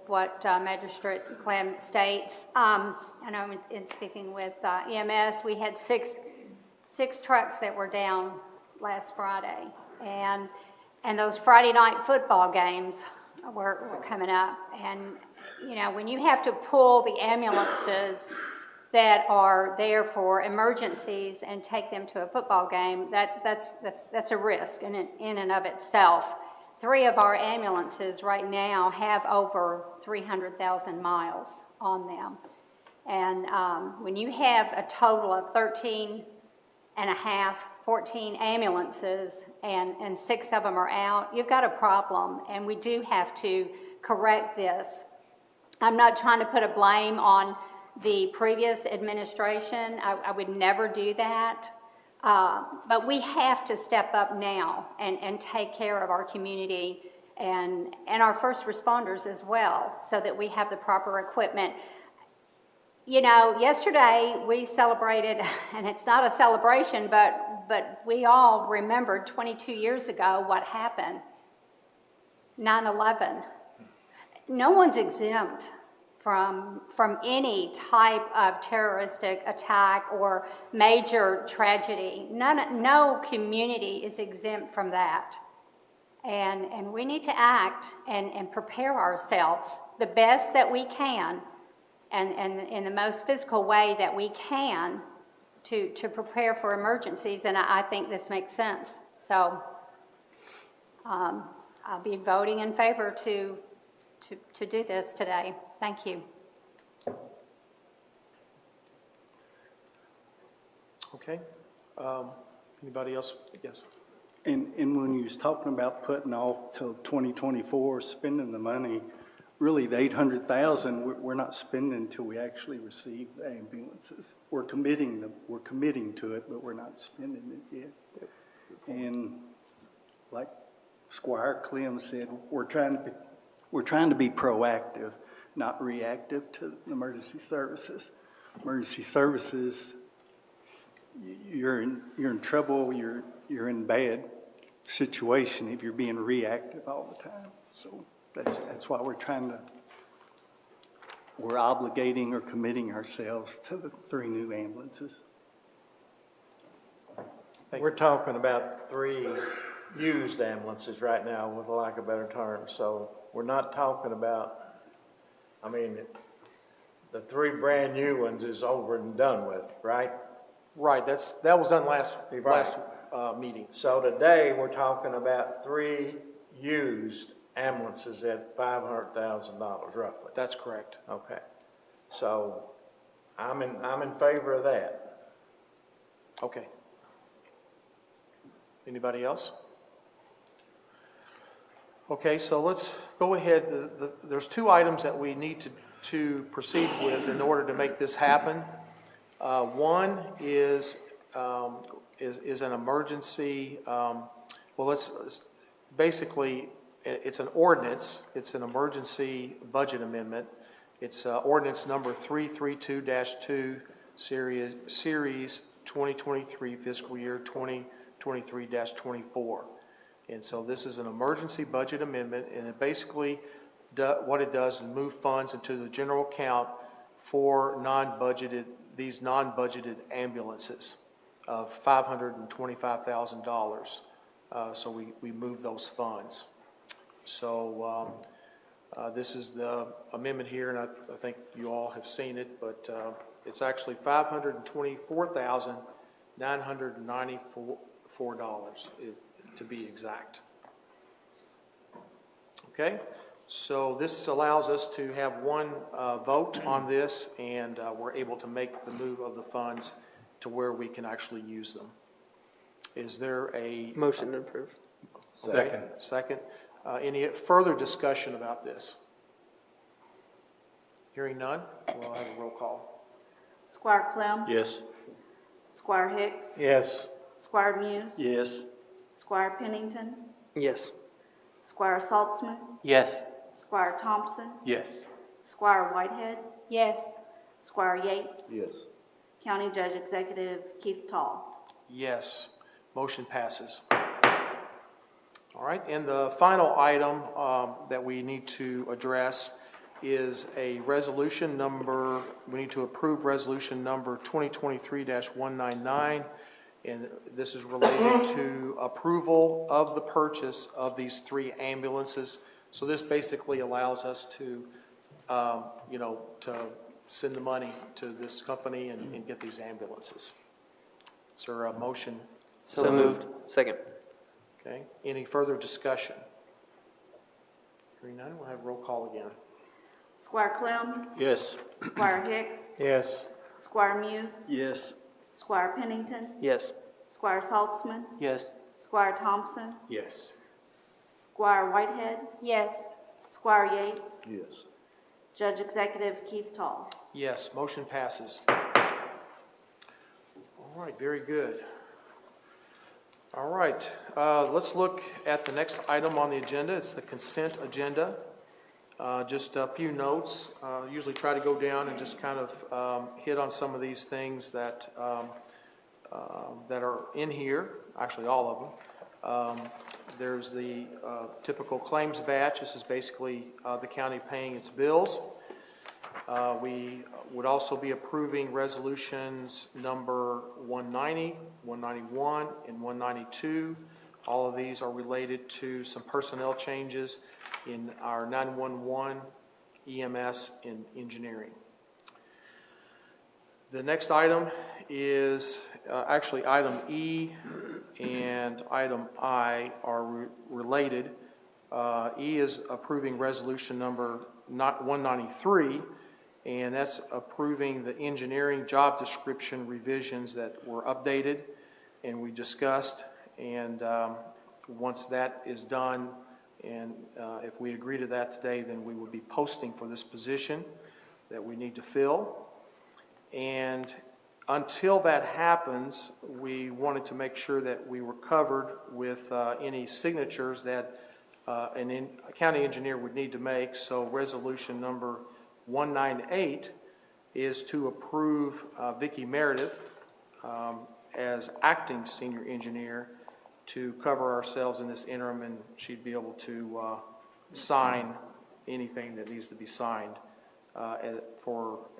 what Magistrate Clem states. I know in speaking with EMS, we had six trucks that were down last Friday, and those Friday night football games were coming up, and you know, when you have to pull the ambulances that are there for emergencies and take them to a football game, that's a risk in and of itself. 3 of our ambulances right now have over 300,000 miles on them. And when you have a total of 13 and a half, 14 ambulances and 6 of them are out, you've got a problem, and we do have to correct this. I'm not trying to put a blame on the previous administration. I would never do that. But we have to step up now and take care of our community and our first responders as well, so that we have the proper equipment. You know, yesterday we celebrated, and it's not a celebration, but we all remembered 22 years ago what happened, 9/11. No one's exempt from any type of terroristic attack or major tragedy. No community is exempt from that. And we need to act and prepare ourselves the best that we can and in the most physical way that we can to prepare for emergencies. And I think this makes sense. So I'll be voting in favor to do this today. Thank you. Okay. Anybody else? Yes. And when you was talking about putting off till 2024, spending the money, really the 800,000 we're not spending until we actually receive the ambulances. We're committing to it, but we're not spending it yet. And like Squire Clem said, we're trying to be proactive, not reactive to emergency services. Emergency services, you're in trouble, you're in bad situation if you're being reactive all the time. So that's why we're obligating or committing ourselves to the 3 new ambulances. We're talking about 3 used ambulances right now, with lack of better terms. So we're not talking about, I mean, the 3 brand new ones is over and done with, right? Right, that was done last meeting. So today we're talking about 3 used ambulances at $500,000 roughly. That's correct. Okay, so I'm in favor of that. Okay. Anybody else? Okay, so let's go ahead. There's 2 items that we need to proceed with in order to make this happen. One is an emergency. It's an ordinance. It's an emergency budget amendment. It's ordinance number 332-2, series 2023, fiscal year 2023-24. And so this is an emergency budget amendment, and it basically what it does is move funds into the general account for these non-budgeted ambulances of $525,000. So we move those funds. So this is the amendment here, and I think you all have seen it, but it's actually $524,994 to be exact. Okay, so this allows us to have one vote on this, and we're able to make the move of the funds to where we can actually use them. Is there a motion to approve? Okay, second. Any further discussion about this? Hearing none, we'll have a roll call. Squire Clem. Yes. Squire Hicks, Yes. Squire Muse, Yes. Squire Pennington, Yes. Squire Saltzman, Yes. Squire Thompson, Yes. Squire Whitehead, Yes. Squire Yates, Yes. County Judge Executive Keith Taul. Yes. Motion passes. All right, and the final item that we need to address is a resolution number, we need to approve resolution number 2023-199, and this is related to approval of the purchase of these 3 ambulances. So this basically allows us to, to send the money to this company and get these ambulances. Is there a motion? So moved. Second. Okay, any further discussion? Hearing none, we'll have roll call again. Squire Clem, Yes. Squire Hicks, Yes. Squire Muse, Yes. Squire Pennington, Yes. Squire Saltzman, Yes. Squire Thompson, Yes. Squire Whitehead, Yes. Squire Yates, Yes. Judge Executive Keith Taul. Yes, motion passes. All right, very good. All right, let's look at the next item on the agenda. It's the consent agenda. Just a few notes. Usually try to go down and just kind of hit on some of these things that that are in here, actually all of them. There's the typical claims batch. This is basically the county paying its bills. We would also be approving resolutions number 190, 191, and 192. All of these are related to some personnel changes in our 911, EMS, and engineering. The next item is actually item E and item I are related. E is approving resolution number 193, and that's approving the engineering job description revisions that were updated and we discussed. And once that is done, and if we agree to that today, then we will be posting for this position that we need to fill. And until that happens, we wanted to make sure that we were covered with any signatures that a county engineer would need to make. So resolution number 198 is to approve Vicki Meredith as acting senior engineer to cover ourselves in this interim, and she'd be able to sign anything that needs to be signed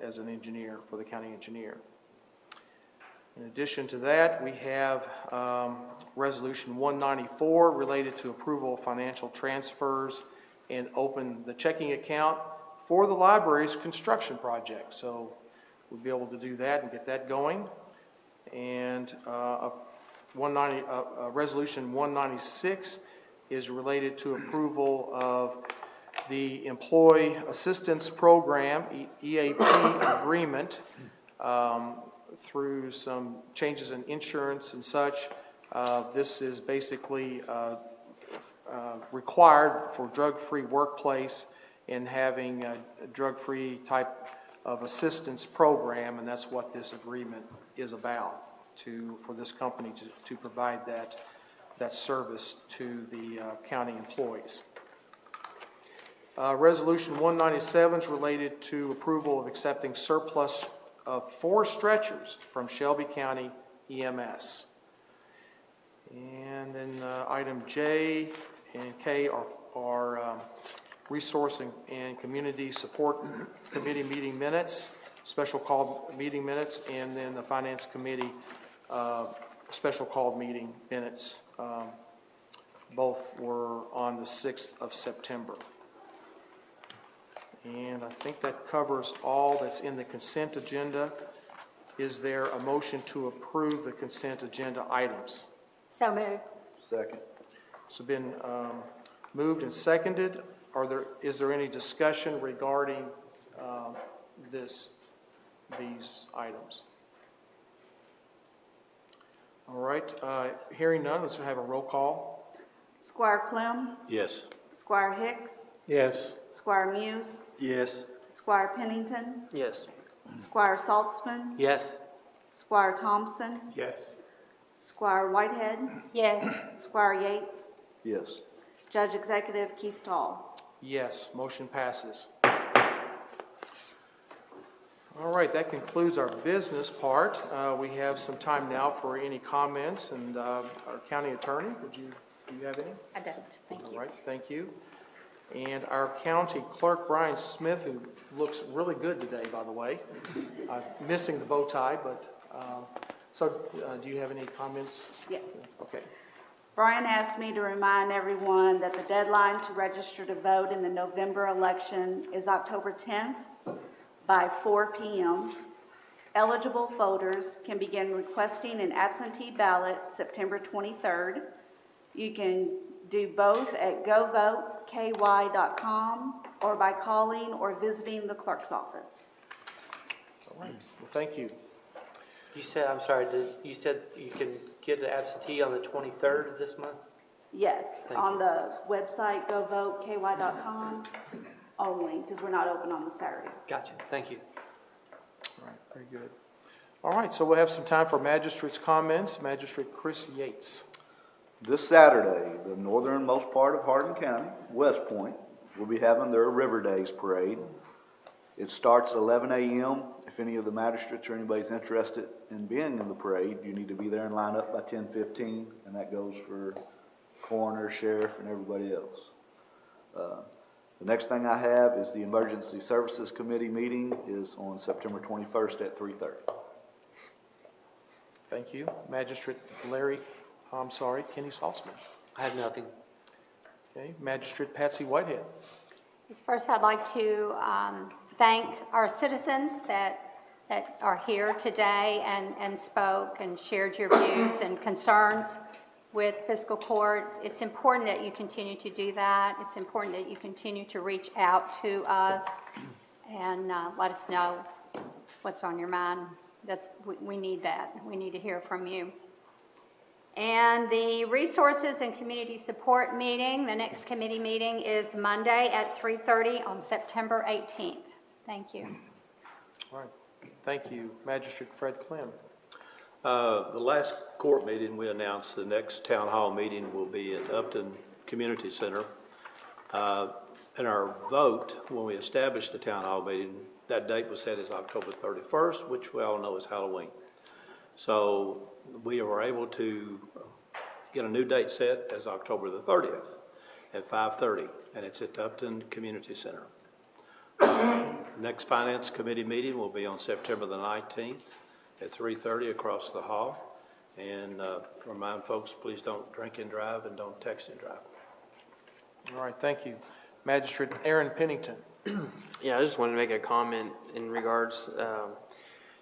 as an engineer, for the county engineer. In addition to that, we have resolution 194 related to approval of financial transfers and open the checking account for the library's construction project. So we'll be able to do that and get that going. And resolution 196 is related to approval of the Employee Assistance Program, EAP agreement, through some changes in insurance and such. This is basically required for drug-free workplace and having a drug-free type of assistance program, and that's what this agreement is about, for this company to provide that service to the county employees. Resolution 197 is related to approval of accepting surplus of 4 stretchers from Shelby County EMS. And then item J and K are Resource and Community Support Committee meeting minutes, special called meeting minutes, and then the Finance Committee special called meeting minutes. Both were on the 6th of September. And I think that covers all that's in the consent agenda. Is there a motion to approve the consent agenda items? So moved. Second. So been moved and seconded. Is there any discussion regarding these items? All right, hearing none, let's have a roll call. Squire Clem, Yes. Squire Hicks, Yes. Squire Muse, Yes. Squire Pennington, Yes. Squire Saltzman, Yes. Squire Thompson, Yes. Squire Whitehead, Yes. Squire Yates, Yes. Judge Executive Keith Taul. Yes, motion passes. All right, that concludes our business part. We have some time now for any comments, and our county attorney, do you have any? I don't, thank you. All right, thank you. And our county clerk, Brian Smith, who looks really good today, by the way. Missing the bow tie, but, do you have any comments? Yes. Okay. Brian asked me to remind everyone that the deadline to register to vote in the November election is October 10th by 4 p.m. Eligible voters can begin requesting an absentee ballot September 23rd. You can do both at govoteky.com or by calling or visiting the clerk's office. All right, well, thank you. You said, I'm sorry, you said you can get the absentee on the 23rd of this month? Yes, Thank on you. the website govoteky.com only, because we're not open on the Saturday. Gotcha, thank you. All right, very good. All right, so we'll have some time for magistrate's comments. Magistrate Chris Yates. This Saturday, the northernmost part of Hardin County, West Point, will be having their River Days Parade. It starts at 11 a.m. If any of the magistrates or anybody's interested in being in the parade, you need to be there and line up by 10:15, and that goes for coroner, sheriff, and everybody else. The next thing I have is the Emergency Services Committee meeting is on September 21st at 3:30. Thank you. Magistrate Kenny Saltzman. I have nothing. Okay, Magistrate Patsy Whitehead. First, I'd like to thank our citizens that are here today and spoke and shared your views and concerns with fiscal court. It's important that you continue to do that. It's important that you continue to reach out to us and let us know what's on your mind. We need that. We need to hear from you. And the Resources and Community Support meeting, the next committee meeting is Monday at 3:30 on September 18th. Thank you. All right, thank you. Magistrate Fred Clem. The last court meeting, we announced the next town hall meeting will be at Upton Community Center. And our vote, when we established the town hall meeting, that date was set as October 31st, which we all know is Halloween. So we were able to get a new date set as October the 30th at 5:30, and it's at the Upton Community Center. Next Finance Committee meeting will be on September the 19th at 3:30 across the hall. And remind folks, please don't drink and drive and don't text and drive. All right, thank you. Magistrate Aaron Pennington. Yeah, I just wanted to make a comment in regards,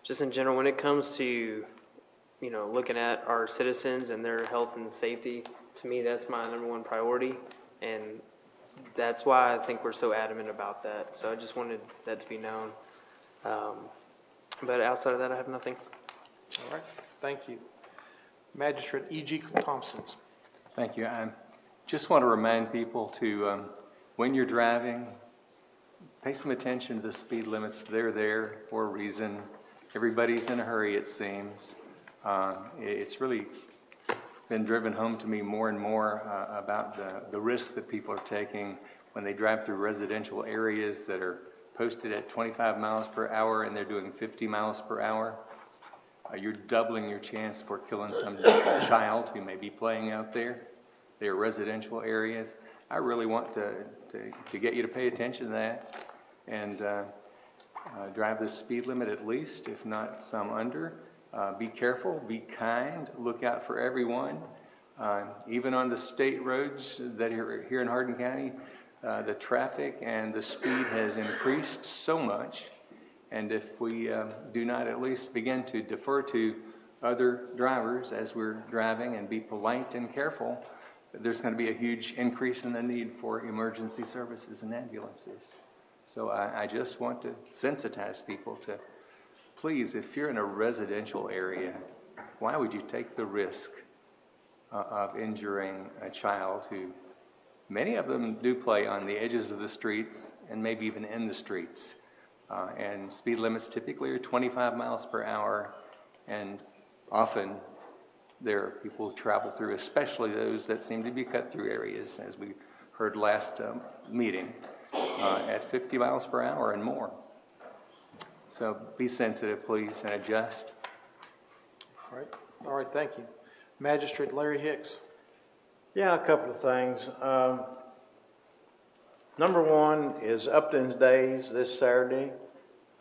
just in general, when it comes to, looking at our citizens and their health and safety, to me, that's my number one priority. And that's why I think we're so adamant about that. So I just wanted that to be known. But outside of that, I have nothing. All right, thank you. Magistrate E.G. Thompson. Thank you. I just want to remind people to, when you're driving, pay some attention to the speed limits. They're there for a reason. Everybody's in a hurry, it seems. It's really been driven home to me more and more about the risks that people are taking when they drive through residential areas that are posted at 25 miles per hour and they're doing 50 miles per hour. You're doubling your chance for killing some child who may be playing out there. They're residential areas. I really want to get you to pay attention to that and drive the speed limit at least, if not some under. Be careful, be kind, look out for everyone. Even on the state roads that are here in Hardin County, the traffic and the speed has increased so much. And if we do not at least begin to defer to other drivers as we're driving and be polite and careful, there's going to be a huge increase in the need for emergency services and ambulances. So I just want to sensitize people to, please, if you're in a residential area, why would you take the risk of injuring a child who, many of them do play on the edges of the streets and maybe even in the streets. And speed limits typically are 25 miles per hour. And often, there are people who travel through, especially those that seem to be cut-through areas, as we heard last meeting, at 50 miles per hour and more. So be sensitive, please, and adjust. All right, thank you. Magistrate Larry Hicks. Yeah, a couple of things. Number one is Upton's Days this Saturday.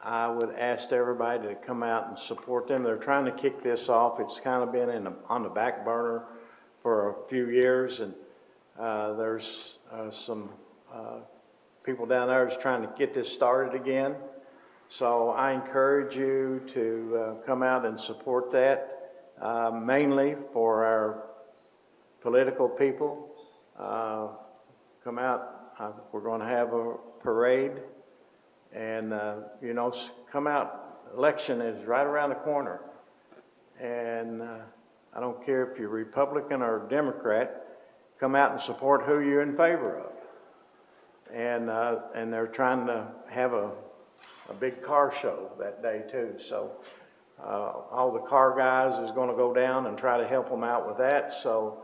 I would ask everybody to come out and support them. They're trying to kick this off. It's kind of been on the back burner for a few years, and there's some people down there that's trying to get this started again. So I encourage you to come out and support that, mainly for our political people. Come out. We're going to have a parade. And, you know, come out. Election is right around the corner. And I don't care if you're Republican or Democrat, come out and support who you're in favor of. And they're trying to have a big car show that day too. So all the car guys is going to go down and try to help them out with that. So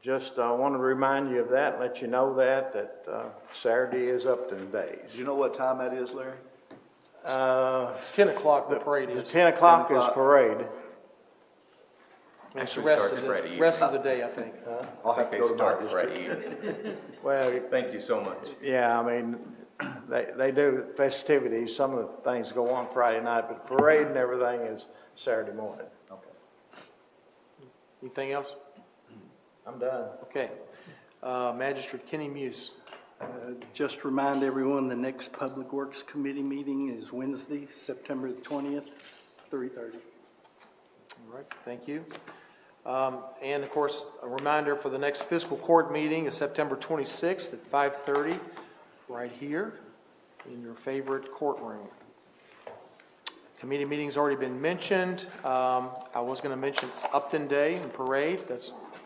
just want to remind you of that, and let you know that Saturday is Upton Days. Do you know what time that is, Larry? It's 10 o'clock, the parade is. The 10 o'clock is parade. It's the rest of the day, I think. I'll have to go to my Friday evening. Well, Thank you so much. yeah, I mean, they do festivities. Some of the things go on Friday night, but the parade and everything is Saturday morning. Okay. Anything else? I'm done. Okay. Magistrate Kenny Muse. Just remind everyone, the next Public Works Committee meeting is Wednesday, September the 20th, 3:30. All right, thank you. And of course, a reminder for the next fiscal court meeting is September 26th at 5:30, right here in your favorite courtroom. Committee meeting's already been mentioned. I was going to mention Upton Day and Parade.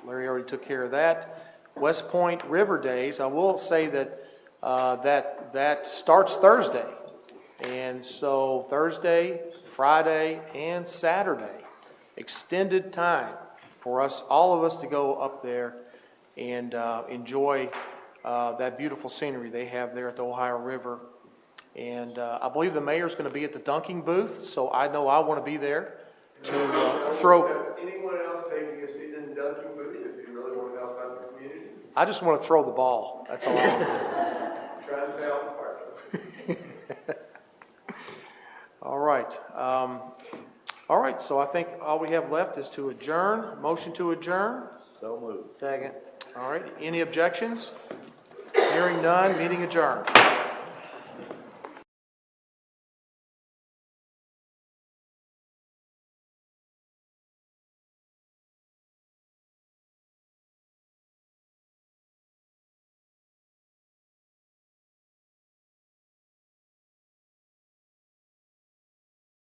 Larry already took care of that. West Point River Days. I will say that that starts Thursday, and so Thursday, Friday, and Saturday, extended time for all of us to go up there and enjoy that beautiful scenery they have there at the Ohio River. And I believe the mayor's going to be at the dunking booth, so I know I want to be there to throw. Anyone else taking a seat in the dunking booth if you really want to help out the community? I just want to throw the ball. That's all I want to do. Try to pay off the fire. All right, so I think all we have left is to adjourn. Motion to adjourn. So moved. Second. All right, any objections? Hearing none, meeting adjourned.